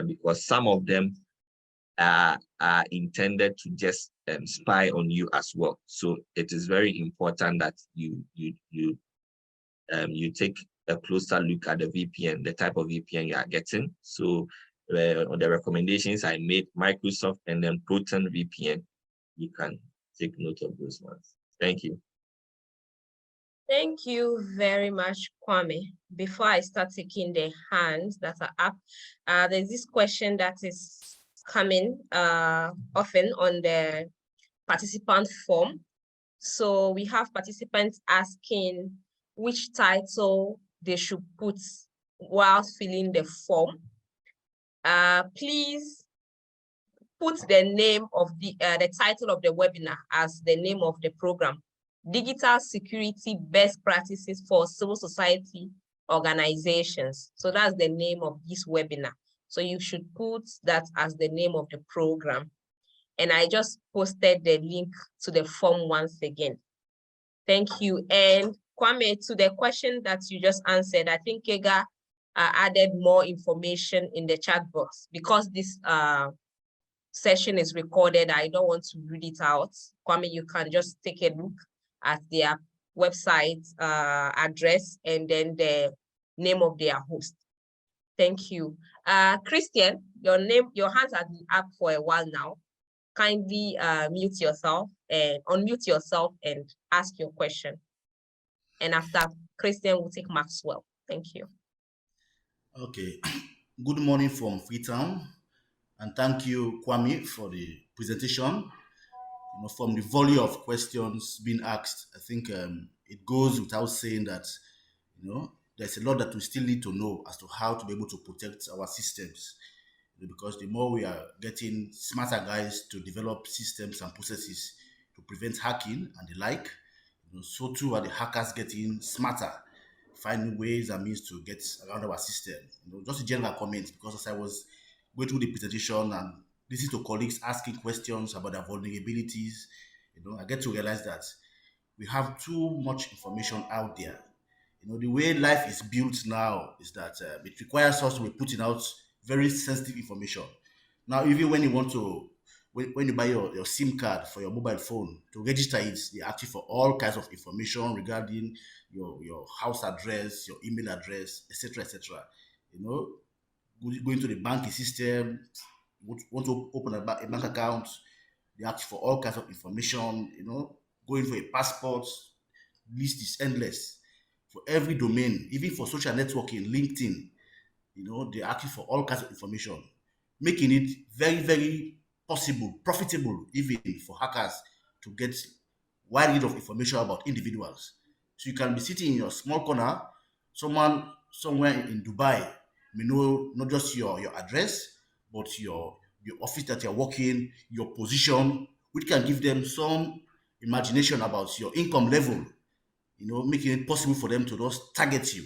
because some of them are intended to just spy on you as well. So it is very important that you take a closer look at the VPN, the type of VPN you are getting. So on the recommendations I made, Microsoft and then Proton VPN, you can take note of those ones. Thank you. Thank you very much, Kwame. Before I start taking the hands that are up, there's this question that is coming often on the participant form. So we have participants asking which title they should put while filling the form. Please put the name of the title of the webinar as the name of the program. Digital Security Best Practices for Civil Society Organizations. So that's the name of this webinar. So you should put that as the name of the program. And I just posted the link to the form once again. Thank you. And Kwame, to the question that you just answered, I think Kega added more information in the chat box. Because this session is recorded, I don't want to read it out. Kwame, you can just take a look at their website address and then the name of their host. Thank you. Christian, your hands have been up for a while now. Kindly mute yourself and unmute yourself and ask your question. And after Christian, will take Maxwell. Thank you. Okay. Good morning from Freetown. And thank you, Kwame, for the presentation. From the volley of questions being asked, I think it goes without saying that, there's a lot that we still need to know as to how to be able to protect our systems. Because the more we are getting smarter guys to develop systems and processes to prevent hacking and the like, so too are the hackers getting smarter, finding ways and means to get around our system. Just a general comment, because as I was going through the presentation and listening to colleagues asking questions about their vulnerabilities, I get to realize that we have too much information out there. The way life is built now is that it requires us to be putting out very sensitive information. Now, even when you want to, when you buy your SIM card for your mobile phone, to register it, they ask you for all kinds of information regarding your house address, your email address, etc., etc. Going to the banking system, want to open a bank account, they ask for all kinds of information. Going for a passport, list is endless. for every domain, even for social networking, LinkedIn, they're asking for all kinds of information, making it very, very possible, profitable, even for hackers to get wide range of information about individuals. So you can be sitting in your small corner, someone somewhere in Dubai may know not just your address, but your office that you're working, your position, which can give them some imagination about your income level, making it possible for them to just target you.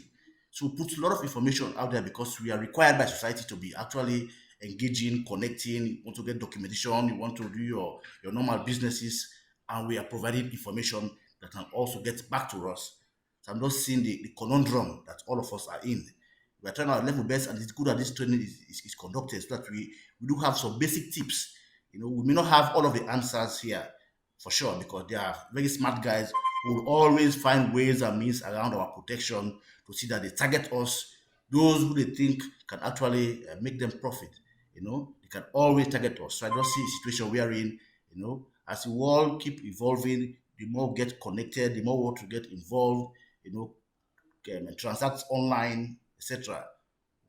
So we put a lot of information out there because we are required by society to be actually engaging, connecting. You want to get documentation, you want to do your normal businesses, and we are providing information that can also get back to us. So I'm just seeing the conundrum that all of us are in. We are trying our level best, and it's good that this training is conducted so that we do have some basic tips. We may not have all of the answers here for sure, because they are very smart guys who will always find ways and means around our protection to see that they target us, those who they think can actually make them profit. They can always target us. So I just see a situation we are in, as the world keep evolving, the more we get connected, the more we want to get involved, transact online, etc.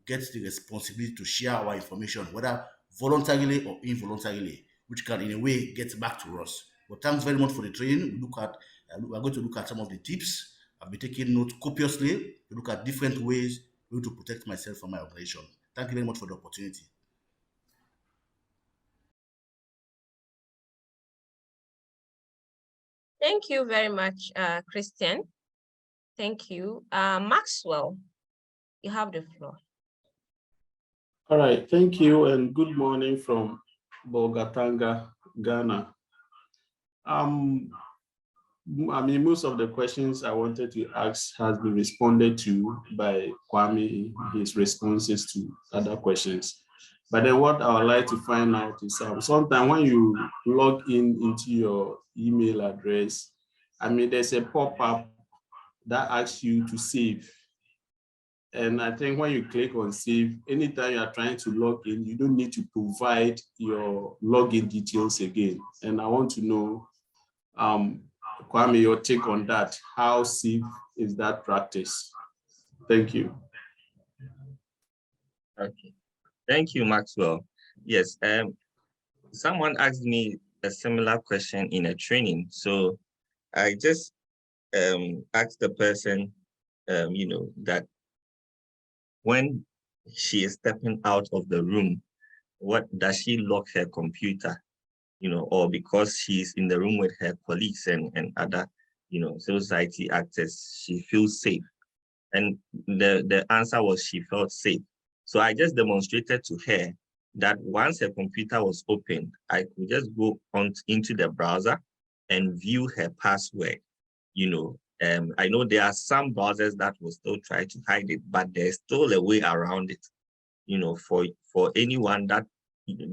Get the responsibility to share our information, whether voluntarily or involuntarily, which can in a way get back to us. But thanks very much for the training. We're going to look at some of the tips. I've been taking notes copiously to look at different ways to protect myself from my operation. Thank you very much for the opportunity. Thank you very much, Christian. Thank you. Maxwell, you have the floor. All right, thank you, and good morning from Bolgatanga, Ghana. I mean, most of the questions I wanted to ask has been responded to by Kwame, his responses to other questions. But then what I would like to find out is sometimes when you log into your email address, I mean, there's a pop-up that asks you to save. And I think when you click on save, anytime you are trying to log in, you don't need to provide your login details again. And I want to know, Kwame, your take on that. How safe is that practice? Thank you. Okay. Thank you, Maxwell. Yes, someone asked me a similar question in a training. So I just asked the person, that when she is stepping out of the room, what does she lock her computer, or because she's in the room with her colleagues and other, civil society actors, she feels safe? And the answer was she felt safe. So I just demonstrated to her that once her computer was open, I could just go into the browser and view her password. I know there are some browsers that will still try to hide it, but there's still a way around it, for anyone that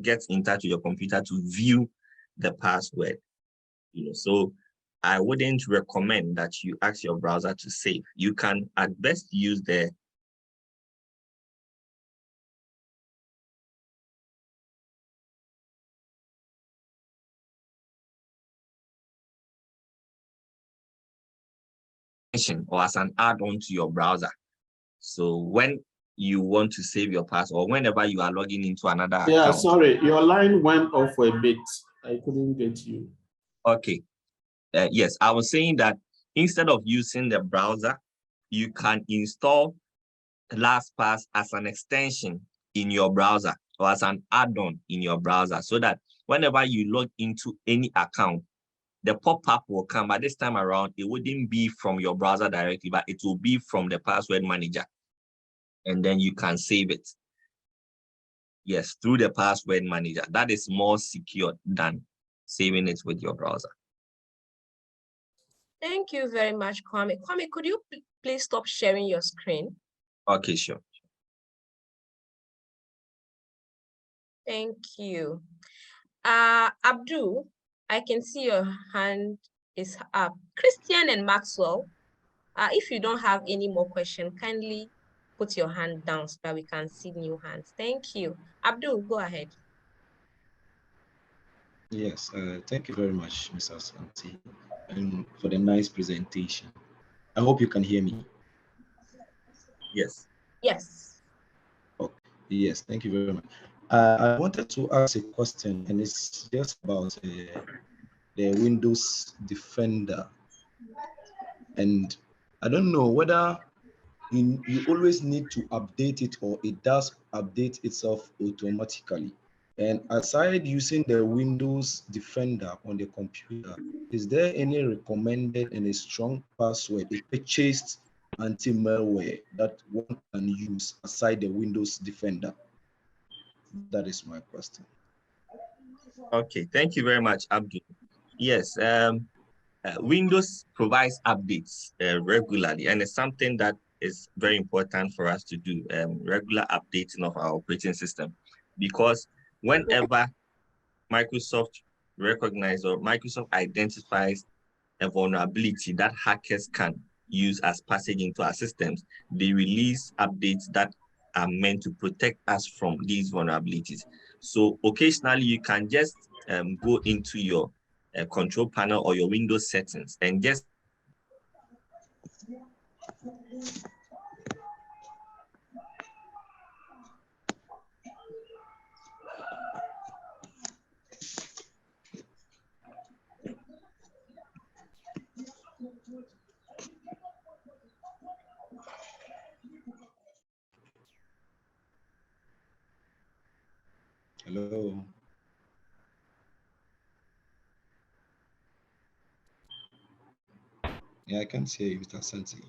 gets in touch with your computer to view the password. So I wouldn't recommend that you ask your browser to save. You can at best use the or as an add-on to your browser. So when you want to save your password, or whenever you are logging into another account. Sorry, your line went off for a bit. I couldn't get you. Okay. Yes, I was saying that instead of using the browser, you can install LastPass as an extension in your browser or as an add-on in your browser, so that whenever you log into any account, the pop-up will come. But this time around, it wouldn't be from your browser directly, but it will be from the password manager. And then you can save it. Yes, through the password manager. That is more secure than saving it with your browser. Thank you very much, Kwame. Kwame, could you please stop sharing your screen? Okay, sure. Thank you. Abdul, I can see your hand is up. Christian and Maxwell, if you don't have any more questions, kindly put your hand down so that we can see new hands. Thank you. Abdul, go ahead. Yes, thank you very much, Mr. Asante, and for the nice presentation. I hope you can hear me. Yes. Yes. Okay. Yes, thank you very much. I wanted to ask a question, and it's just about the Windows Defender. And I don't know whether you always need to update it or it does update itself automatically. And aside using the Windows Defender on the computer, is there any recommended and a strong password, a purchased anti-malware that one can use aside the Windows Defender? That is my question. Okay, thank you very much, Abdul. Yes, Windows provides updates regularly, and it's something that is very important for us to do, regular updating of our operating system, because whenever Microsoft recognizes or Microsoft identifies a vulnerability that hackers can use as passage into our systems, they release updates that are meant to protect us from these vulnerabilities. So occasionally you can just go into your control panel or your Windows settings and just Hello. Yeah, I can't hear you, Mr. Santi.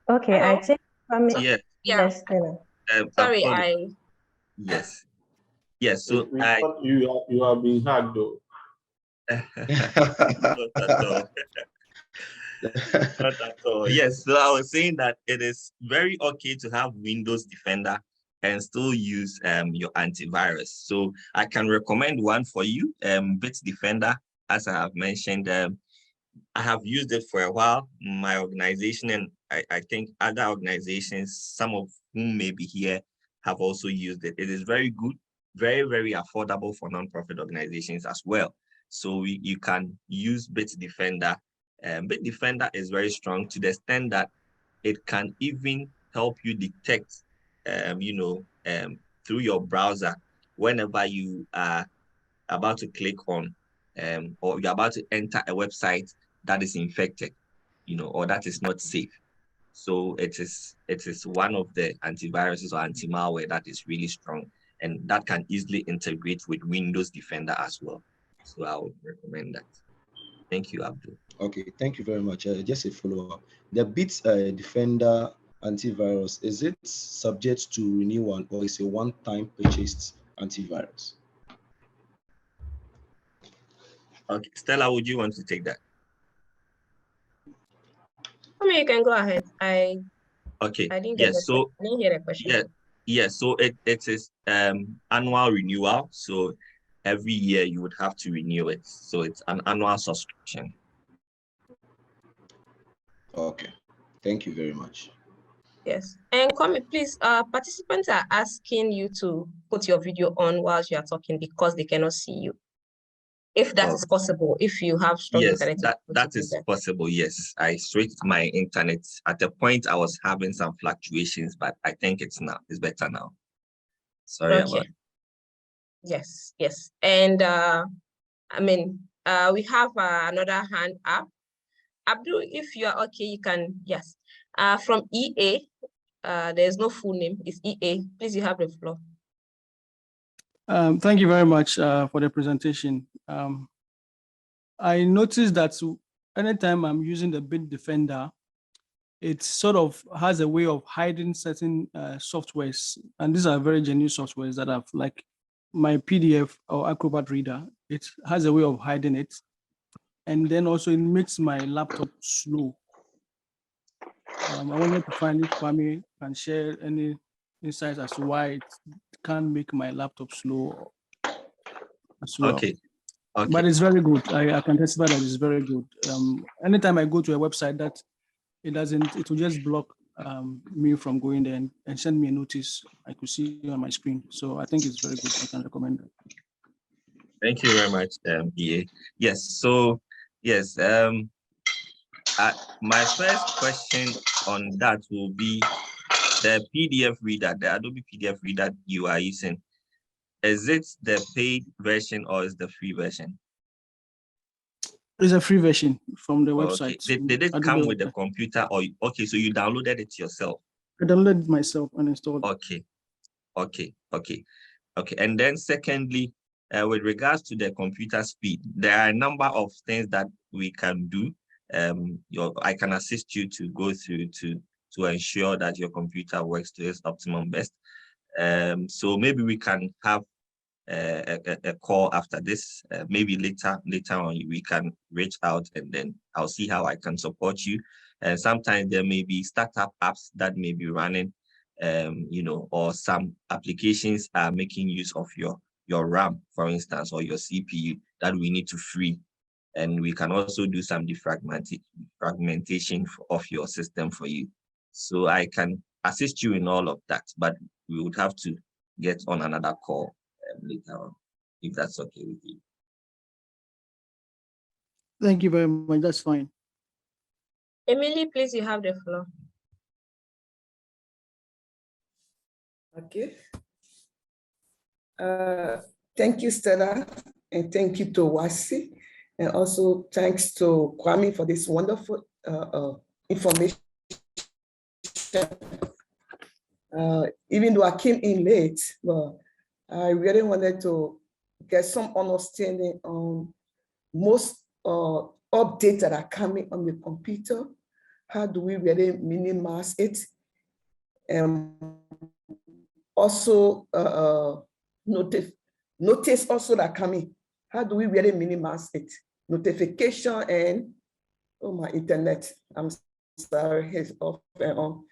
Okay, Hello? I think yes, Yeah. yes, Stella. Sorry, yes, yes. We So I thought you have been hacked though. not at all. Not at all. Yes, so I was saying that it is very okay to have Windows Defender and still use your antivirus. So I can recommend one for you, Bitdefender, as I have mentioned. I have used it for a while. My organization and I think other organizations, some of whom may be here, have also used it. It is very good, very, very affordable for nonprofit organizations as well. So you can use Bitdefender. Bitdefender is very strong to the extent that it can even help you detect, through your browser, whenever you are about to click on or you're about to enter a website that is infected, or that is not safe. So it is one of the antiviruses or anti-malware that is really strong, and that can easily integrate with Windows Defender as well. So I would recommend that. Thank you, Abdul. Okay, thank you very much. Just a follow-up. The Bitdefender antivirus, is it subject to renewal or is a one-time purchased antivirus? Okay, Stella, would you want to take that? I mean, you can go ahead. Okay. I didn't Yes. So I didn't hear the question. yeah. So it is annual renewal. So every year you would have to renew it. So it's an annual subscription. Okay. Thank you very much. Yes. And Kwame, please, participants are asking you to put your video on while you are talking because they cannot see you. If that is possible, if you have strong Yes, internet. that is possible. Yes, I switched my internet. At the point I was having some fluctuations, but I think it's better now. Sorry about it. Yes, yes. And we have another hand up. Abdul, if you are okay, you can, yes. From EA, there's no full name, it's EA. Please, you have the floor. Thank you very much for the presentation. I noticed that anytime I'm using the Bitdefender, it sort of has a way of hiding certain softwares, and these are very genuine softwares that have, like my PDF or Acrobat Reader, it has a way of hiding it. And then also it makes my laptop slow. I wanted to find if Kwame can share any insights as to why it can't make my laptop slow as well. Okay. Okay. But it's very good. I can testify that it's very good. Anytime I go to a website that it will just block me from going there and send me a notice I could see on my screen. So I think it's very good. I can recommend it. Thank you very much, EA. Yes, so yes, my first question on that will be the PDF reader, the Adobe PDF reader you are using. Is it the paid version or is the free version? It's a free version from the website. Okay. Did it come with the computer or okay? So you downloaded it yourself? I downloaded it myself and installed. Okay. And then secondly, with regards to the computer speed, there are a number of things that we can do. I can assist you to go through to ensure that your computer works to its optimum best. So maybe we can have a call after this. Maybe later on we can reach out and then I'll see how I can support you. And sometimes there may be startup apps that may be running, or some applications are making use of your RAM, for instance, or your CPU that we need to free. And we can also do some defragmentation of your system for you. So I can assist you in all of that, but we would have to get on another call later on, if that's okay with you. Thank you very much. That's fine. Emily, please, you have the floor. Okay. Thank you, Stella, and thank you to Wasi, and also thanks to Kwame for this wonderful information. Even though I came in late, but I really wanted to get some understanding on most updates that are coming on the computer. How do we really minimize it? And also notice also that coming. How do we really minimize it? Notification and my internet. I'm sorry, it's off and on.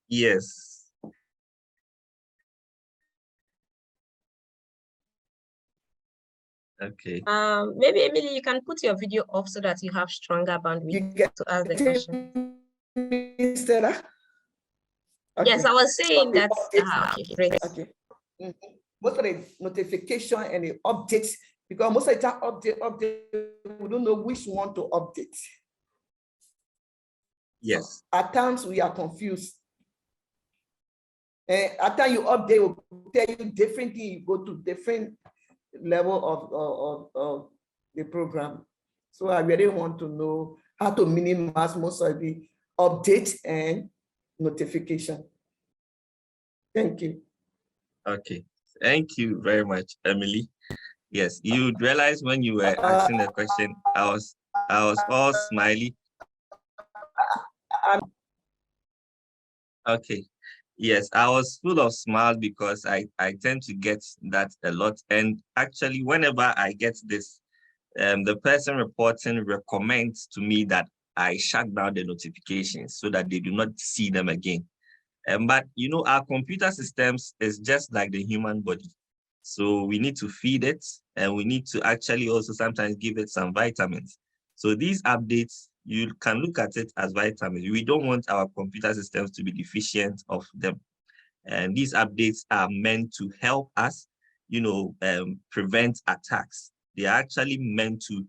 Yes. Okay. Maybe Emily, you can put your video off so that you have stronger bandwidth You get to ask the question. Stella? Okay. Yes, I was saying that. Okay, Great. Okay. Most of the notification and the updates, because most of the time update, we don't know which one to update. Yes. So at times we are confused. And at times you update, will tell you different thing, you go to different level of the program. So I really want to know how to minimize most of the updates and notification. Thank you. Okay. Thank you very much, Emily. Yes, you realize when you were asking the question, I was all smiley. Okay. Yes, I was full of smiles because I tend to get that a lot. And actually, whenever I get this, the person reporting recommends to me that I shut down the notifications so that they do not see them again. But our computer systems is just like the human body. So we need to feed it and we need to actually also sometimes give it some vitamins. So these updates, you can look at it as vitamins. We don't want our computer systems to be deficient of them. And these updates are meant to help us, prevent attacks. They are actually meant to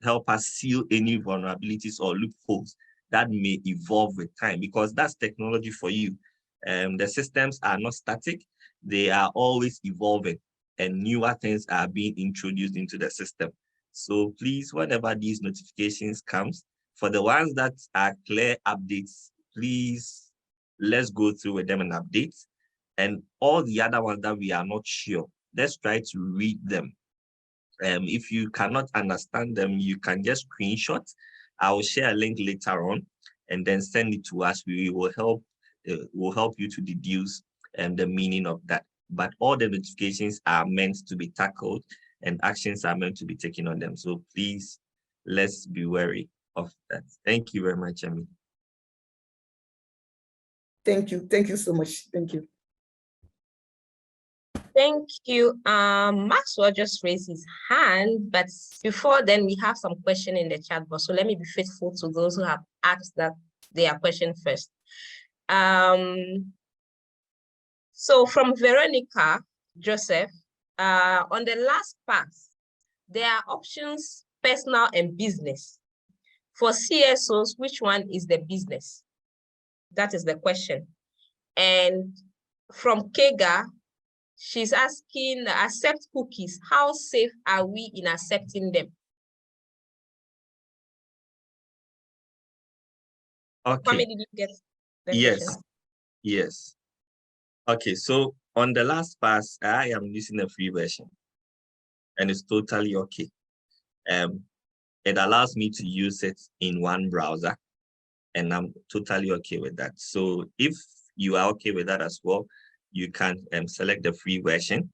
help us seal any vulnerabilities or loopholes that may evolve with time, because that's technology for you. The systems are not static. They are always evolving and newer things are being introduced into the system. So please, whenever these notifications comes, for the ones that are clear updates, please, let's go through with them and update. And all the other ones that we are not sure, let's try to read them. If you cannot understand them, you can just screenshot. I will share a link later on and then send it to us. We will help you to deduce the meaning of that. But all the notifications are meant to be tackled and actions are meant to be taken on them. So please, let's be wary of that. Thank you very much, Emily. Thank you. Thank you so much. Thank you. Thank you. Maxwell just raised his hand, but before then, we have some question in the chat box. So let me be faithful to those who have asked that their question first. So from Veronica Joseph, on the last pass, there are options, personal and business. For CSOs, which one is the business? That is the question. And from Kega, she's asking, accept cookies. How safe are we in accepting them? Okay. Kwame, did you get the Yes. question? Yes. Okay, so on the last pass, I am using the free version, and it's totally okay. It allows me to use it in one browser, and I'm totally okay with that. So if you are okay with that as well, you can select the free version,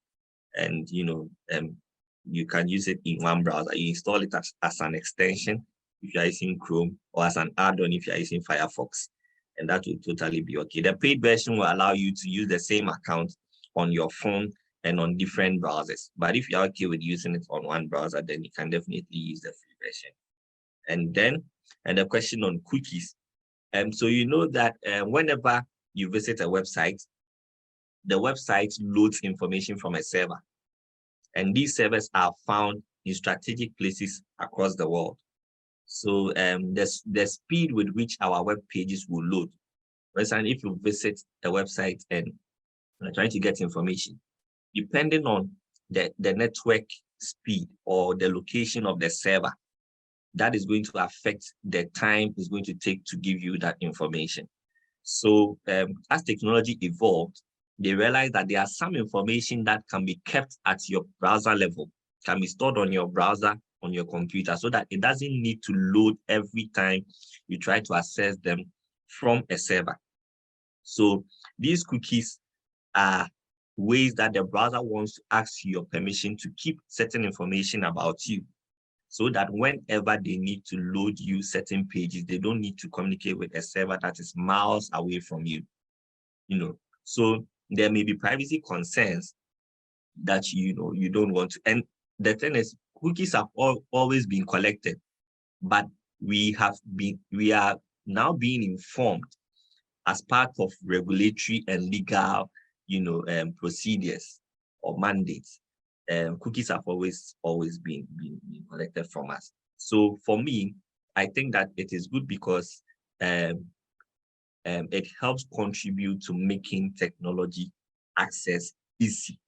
and you can use it in one browser. You install it as an extension if you're using Chrome, or as an add-on if you're using Firefox, and that will totally be okay. The paid version will allow you to use the same account on your phone and on different browsers. But if you're okay with using it on one browser, then you can definitely use the free version. And then, the question on cookies. So you know that whenever you visit a website, the website loads information from a server. And these servers are found in strategic places across the world. So the speed with which our web pages will load. For example, if you visit a website and you're trying to get information, depending on the network speed or the location of the server, that is going to affect the time it's going to take to give you that information. So as technology evolved, they realized that there are some information that can be kept at your browser level, can be stored on your browser, on your computer, so that it doesn't need to load every time you try to access them from a server. So these cookies are ways that the browser wants to ask you your permission to keep certain information about you, so that whenever they need to load you certain pages, they don't need to communicate with a server that is miles away from you. So there may be privacy concerns that you don't want to. And the thing is, cookies have always been collected, but we are now being informed as part of regulatory and legal procedures or mandates. Cookies have always been collected from us. So for me, I think that it is good because it helps contribute to making technology access easy,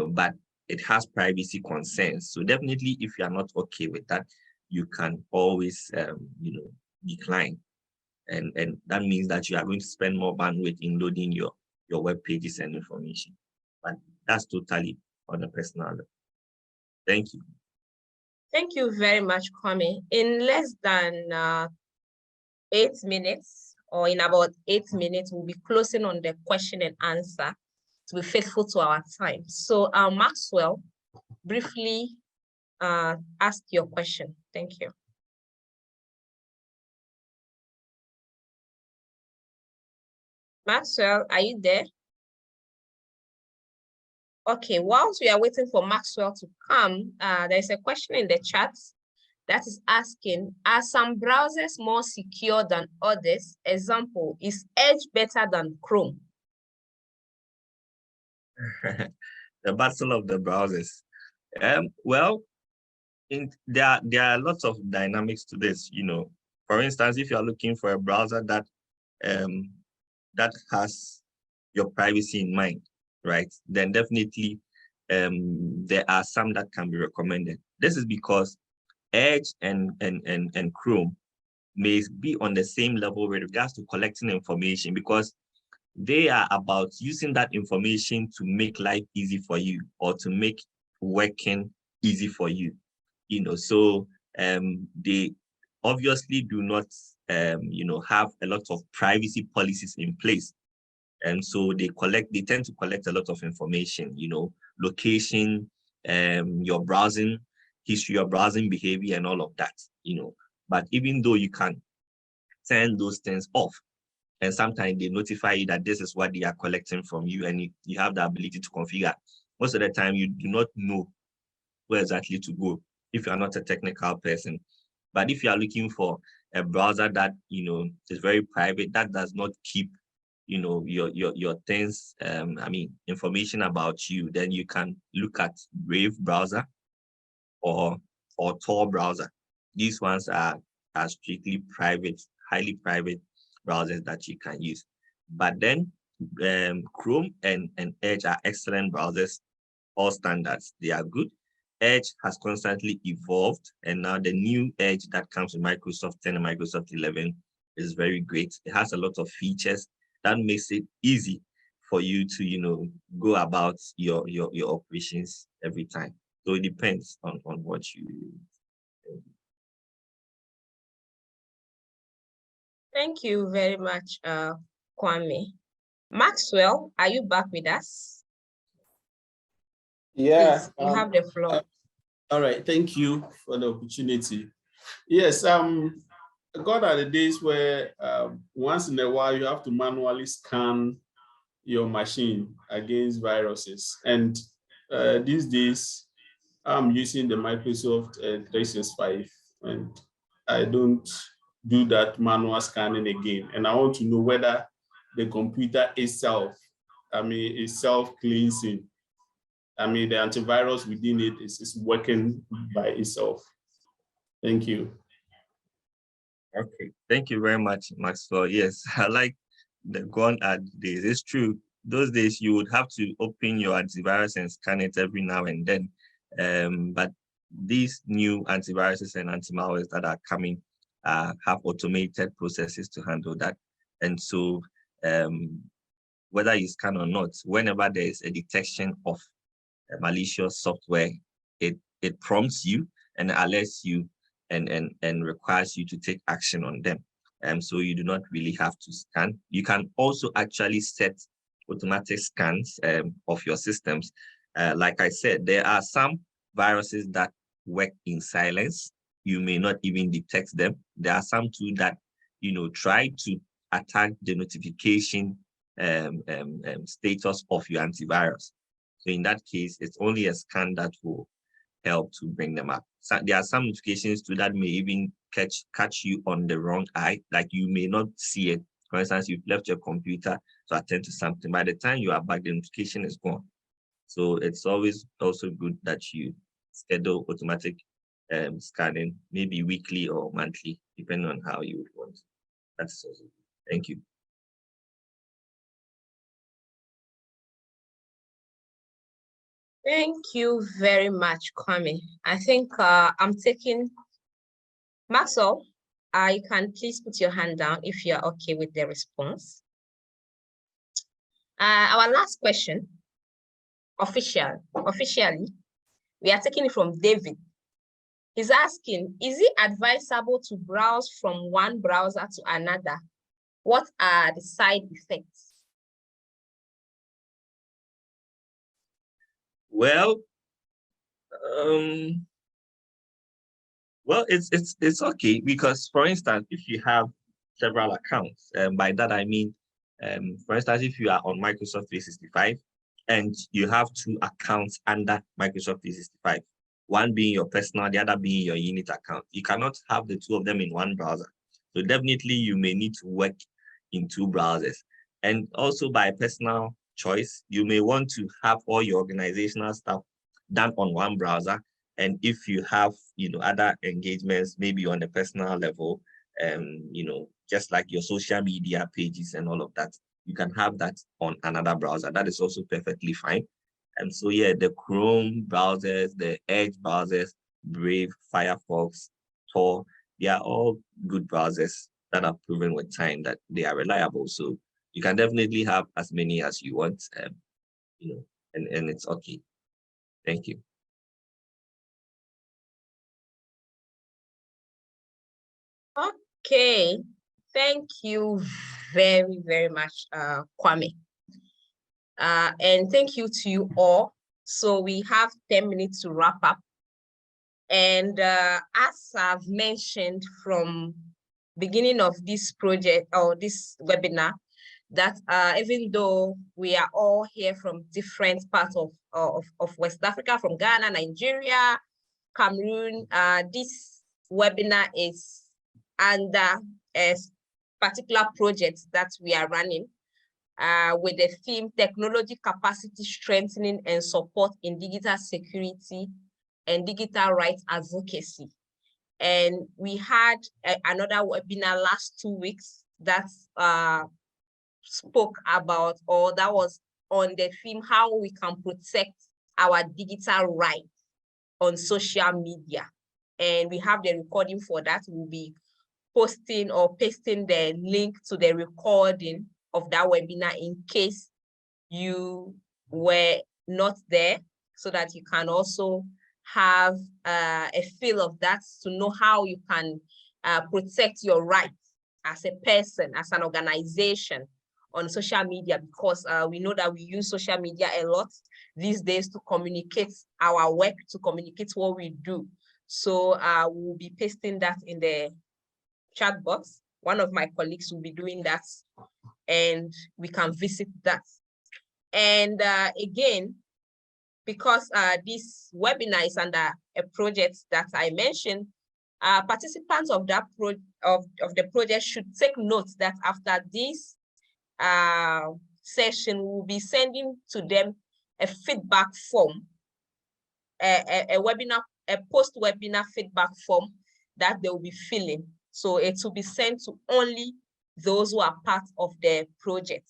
but it has privacy concerns. So definitely, if you are not okay with that, you can always decline. And that means that you are going to spend more bandwidth in loading your web pages and information. But that's totally on a personal level. Thank you. Thank you very much, Kwame. In less than 8 minutes, or in about 8 minutes, we'll be closing on the question and answer to be faithful to our time. So Maxwell, briefly ask your question. Thank you. Maxwell, are you there? Okay, whilst we are waiting for Maxwell to come, there's a question in the chat that is asking, are some browsers more secure than others? Example, is Edge better than Chrome? The battle of the browsers. Well, there are lots of dynamics to this. For instance, if you are looking for a browser that has your privacy in mind, right, then definitely there are some that can be recommended. This is because Edge and Chrome may be on the same level with regards to collecting information, because they are about using that information to make life easy for you or to make working easy for you. So they obviously do not have a lot of privacy policies in place. And so they tend to collect a lot of information, location, your browsing history, your browsing behavior, and all of that, But even though you can turn those things off, And sometimes they notify you that this is what they are collecting from you, and you have the ability to configure. Most of the time, you do not know where exactly to go if you are not a technical person. But if you are looking for a browser that, you know, is very private, that does not keep, you know, your things, information about you, then you can look at Brave browser or Tor browser. These ones are strictly private, highly private browsers that you can use. But then Chrome and Edge are excellent browsers, all standards. They are good. Edge has constantly evolved, and now the new Edge that comes with Microsoft 10 and Microsoft 11 is very great. It has a lot of features that makes it easy for you to, you know, go about your operations every time. So it depends on what you do. Thank you very much, Kwame. Maxwell, are you back with us? Yeah. Please, you have the floor. All right, thank you for the opportunity. Yes, gone are the days where once in a while you have to manually scan your machine against viruses. And these days, I'm using the Microsoft 365, and I don't do that manual scanning again. And I want to know whether the computer itself, is self-cleansing. The antivirus within it is working by itself. Thank you. Okay, thank you very much, Maxwell. Yes, I like the gone are days. It's true. Those days you would have to open your antivirus and scan it every now and then. But these new antiviruses and anti-malwares that are coming have automated processes to handle that. And so whether you scan or not, whenever there is a detection of malicious software, it prompts you and alerts you and requires you to take action on them. So you do not really have to scan. You can also actually set automatic scans of your systems. Like I said, there are some viruses that work in silence. You may not even detect them. There are some too that, you know, try to attack the notification status of your antivirus. So in that case, it's only a scan that will help to bring them up. So there are some notifications too that may even catch you on the wrong eye, like you may not see it. For instance, you've left your computer to attend to something. By the time you are back, the notification is gone. So it's always also good that you schedule automatic scanning, maybe weekly or monthly, depending on how you would want. That's also good. Thank you. Thank you very much, Kwame. I think I'm taking Maxwell. You can please put your hand down if you're okay with the response. Our last question, officially, we are taking it from David. He's asking, is it advisable to browse from one browser to another? What are the side effects? Well, it's okay because, for instance, if you have several accounts, by that I mean, for instance, if you are on Microsoft 365 and you have two accounts under Microsoft 365, one being your personal, the other being your unit account, you cannot have the two of them in one browser. So definitely you may need to work in two browsers. And also by personal choice, you may want to have all your organizational stuff done on one browser. And if you have, you know, other engagements, maybe on the personal level, you know, just like your social media pages and all of that, you can have that on another browser. That is also perfectly fine. And so, yeah, the Chrome browsers, the Edge browsers, Brave, Firefox, Tor, they are all good browsers that are proven with time that they are reliable. So you can definitely have as many as you want, you know, and it's okay. Thank you. Okay, thank you very, very much, Kwame. And thank you to you all. So we have 10 minutes to wrap up. And as I've mentioned from beginning of this project or this webinar that even though we are all here from different parts of West Africa, from Ghana, Nigeria, Cameroon, this webinar is under a particular project that we are running with the theme Technology Capacity Strengthening and Support in Digital Security and Digital Rights Advocacy. And we had another webinar last 2 weeks that spoke about, or that was on the theme, how we can protect our digital rights on social media. And we have the recording for that. We'll be posting or pasting the link to the recording of that webinar in case you were not there, so that you can also have a feel of that, to know how you can protect your rights as a person, as an organization on social media, because we know that we use social media a lot these days to communicate our work, to communicate what we do. So we'll be pasting that in the chat box. One of my colleagues will be doing that, and we can visit that. And again, because this webinar is under a project that I mentioned, participants of that of the project should take note that after this session, we'll be sending to them a feedback form, a post-webinar feedback form that they will be filling. So it will be sent to only those who are part of the project.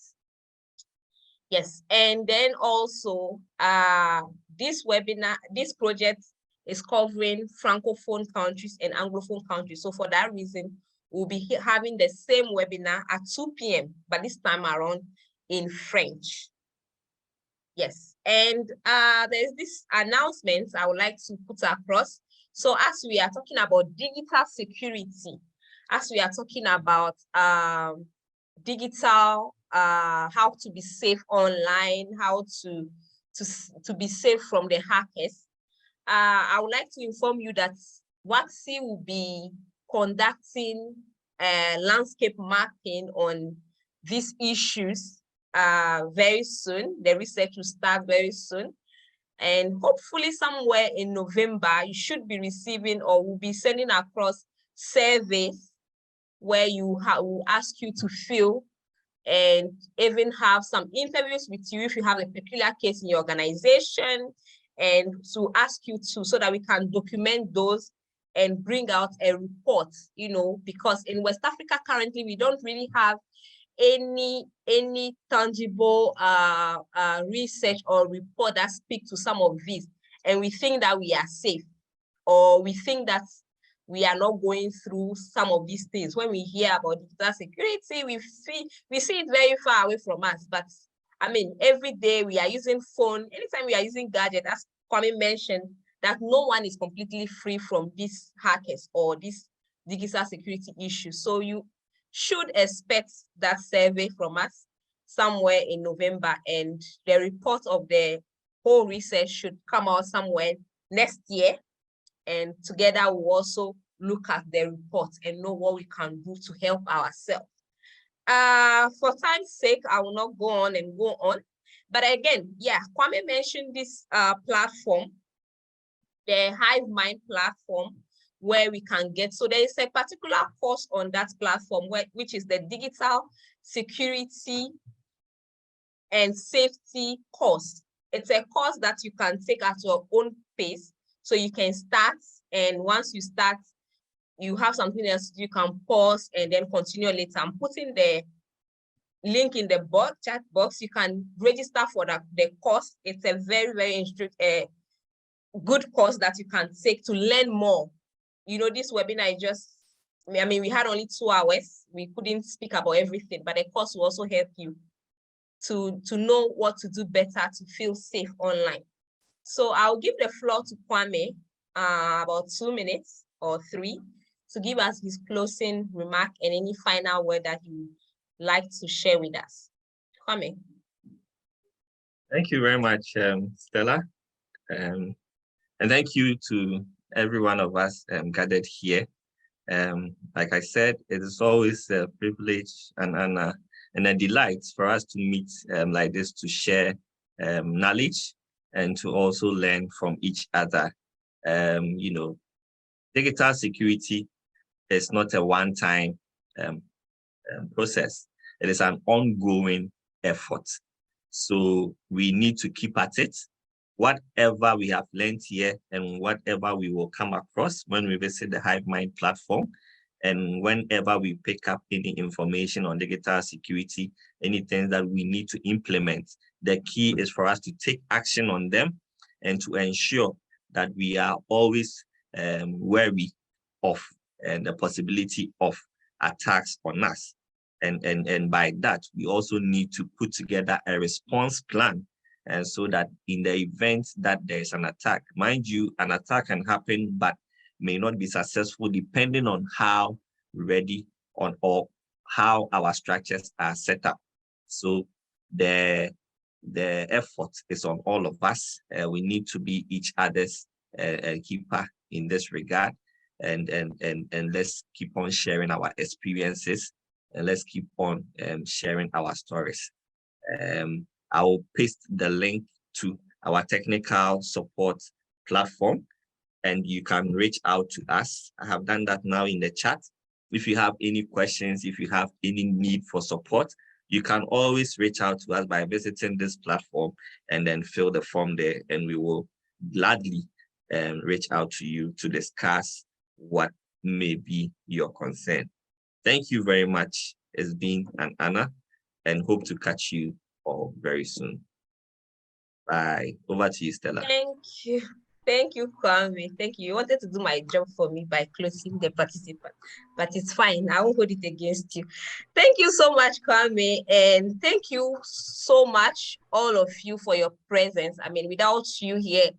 Yes, and then also this project is covering Francophone countries and Anglophone countries. So for that reason, we'll be having the same webinar at 2 p.m., but this time around in French. Yes, and there's this announcement I would like to put across. So as we are talking about digital security, as we are talking about digital, how to be safe online, how to be safe from the hackers, I would like to inform you that WACC will be conducting landscape mapping on these issues very soon. The research will start very soon. And hopefully somewhere in November, you should be receiving or will be sending across surveys where will ask you to fill and even have some interviews with you if you have a peculiar case in your organization, and to ask you to, so that we can document those and bring out a report, you know, because in West Africa currently, we don't really have any tangible research or report that speak to some of these. And we think that we are safe, or we think that we are not going through some of these things. When we hear about digital security, we see it very far away from us. But I mean, every day we are using phone, anytime we are using gadget, as Kwame mentioned, that no one is completely free from these hackers or these digital security issues. So you should expect that survey from us somewhere in November, and the report of the whole research should come out somewhere next year. And together we'll also look at the report and know what we can do to help ourselves. For time's sake, I will not go on and go on. But again, yeah, Kwame mentioned this platform, the HiveMind platform, where we can get, so there is a particular course on that platform, which is the Digital Security and Safety course. It's a course that you can take at your own pace. So you can start, and once you start, you have something else you can pause and then continue later. I'm putting the link in the chat box. You can register for the course. It's a very, very good course that you can take to learn more. You know, this webinar is just, I mean, we had only 2 hours. We couldn't speak about everything, but the course will also help you to know what to do better to feel safe online. So I'll give the floor to Kwame, about 2 minutes or 3, to give us his closing remark and any final word that he would like to share with us. Kwame. Thank you very much, Stella. And thank you to every one of us gathered here. Like I said, it is always a privilege and a delight for us to meet like this, to share knowledge and to also learn from each other. You know, digital security is not a one-time process. It is an ongoing effort. So we need to keep at it. Whatever we have learned here and whatever we will come across when we visit the HiveMind platform, and whenever we pick up any information on digital security, anything that we need to implement, the key is for us to take action on them and to ensure that we are always wary of the possibility of attacks on us. And by that, we also need to put together a response plan, and so that in the event that there's an attack, mind you, an attack can happen, but may not be successful depending on how ready on or how our structures are set up. So the effort is on all of us. We need to be each other's keeper in this regard, and let's keep on sharing our experiences, and let's keep on sharing our stories. I will paste the link to our technical support platform, and you can reach out to us. I have done that now in the chat. If you have any questions, if you have any need for support, you can always reach out to us by visiting this platform and then fill the form there, and we will gladly reach out to you to discuss what may be your concern. Thank you very much. It's been an honor, and hope to catch you all very soon. Bye. Over to you, Stella. Thank you. Thank you, Kwame. Thank you. You wanted to do my job for me by closing the participant, but it's fine. I won't hold it against you. Thank you so much, Kwame. And thank you so much, all of you, for your presence. I mean, without you here,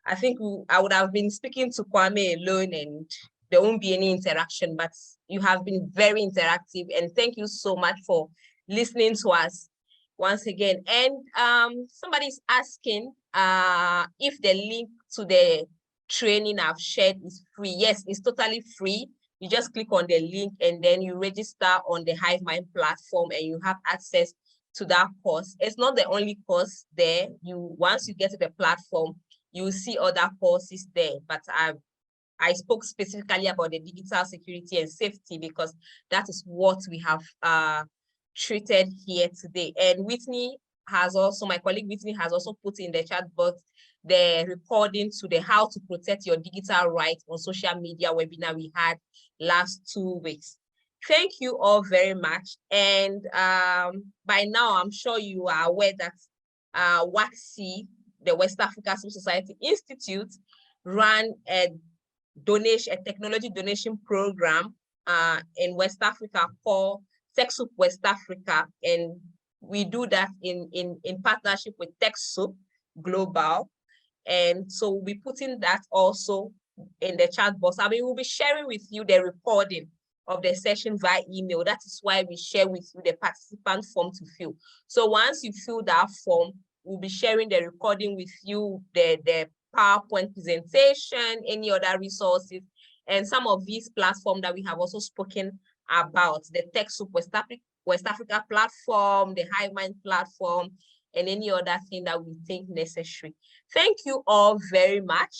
I think I would have been speaking to Kwame alone and there won't be any interaction, but you have been very interactive, and thank you so much for listening to us once again. And somebody's asking if the link to the training I've shared is free. Yes, it's totally free. You just click on the link and then you register on the HiveMind platform and you have access to that course. It's not the only course there. Once you get to the platform, you will see other courses there, but I spoke specifically about the digital security and safety because that is what we have treated here today. And Whitney has also, my colleague Whitney has also put in the chat box the recording to the How to Protect Your Digital Rights on Social Media webinar we had last 2 weeks. Thank you all very much. And by now, I'm sure you are aware that WACSI, the West Africa Civil Society Institute, ran a technology donation program in West Africa called TechSoup West Africa, and we do that in partnership with TechSoup Global. And so we'll be putting that also in the chat box. I mean, we'll be sharing with you the recording of the session via email. That is why we share with you the participant form to fill. So once you fill that form, we'll be sharing the recording with you, the PowerPoint presentation, any other resources, and some of these platforms that we have also spoken about, the TechSoup West Africa platform, the HiveMind platform, and any other thing that we think necessary. Thank you all very much.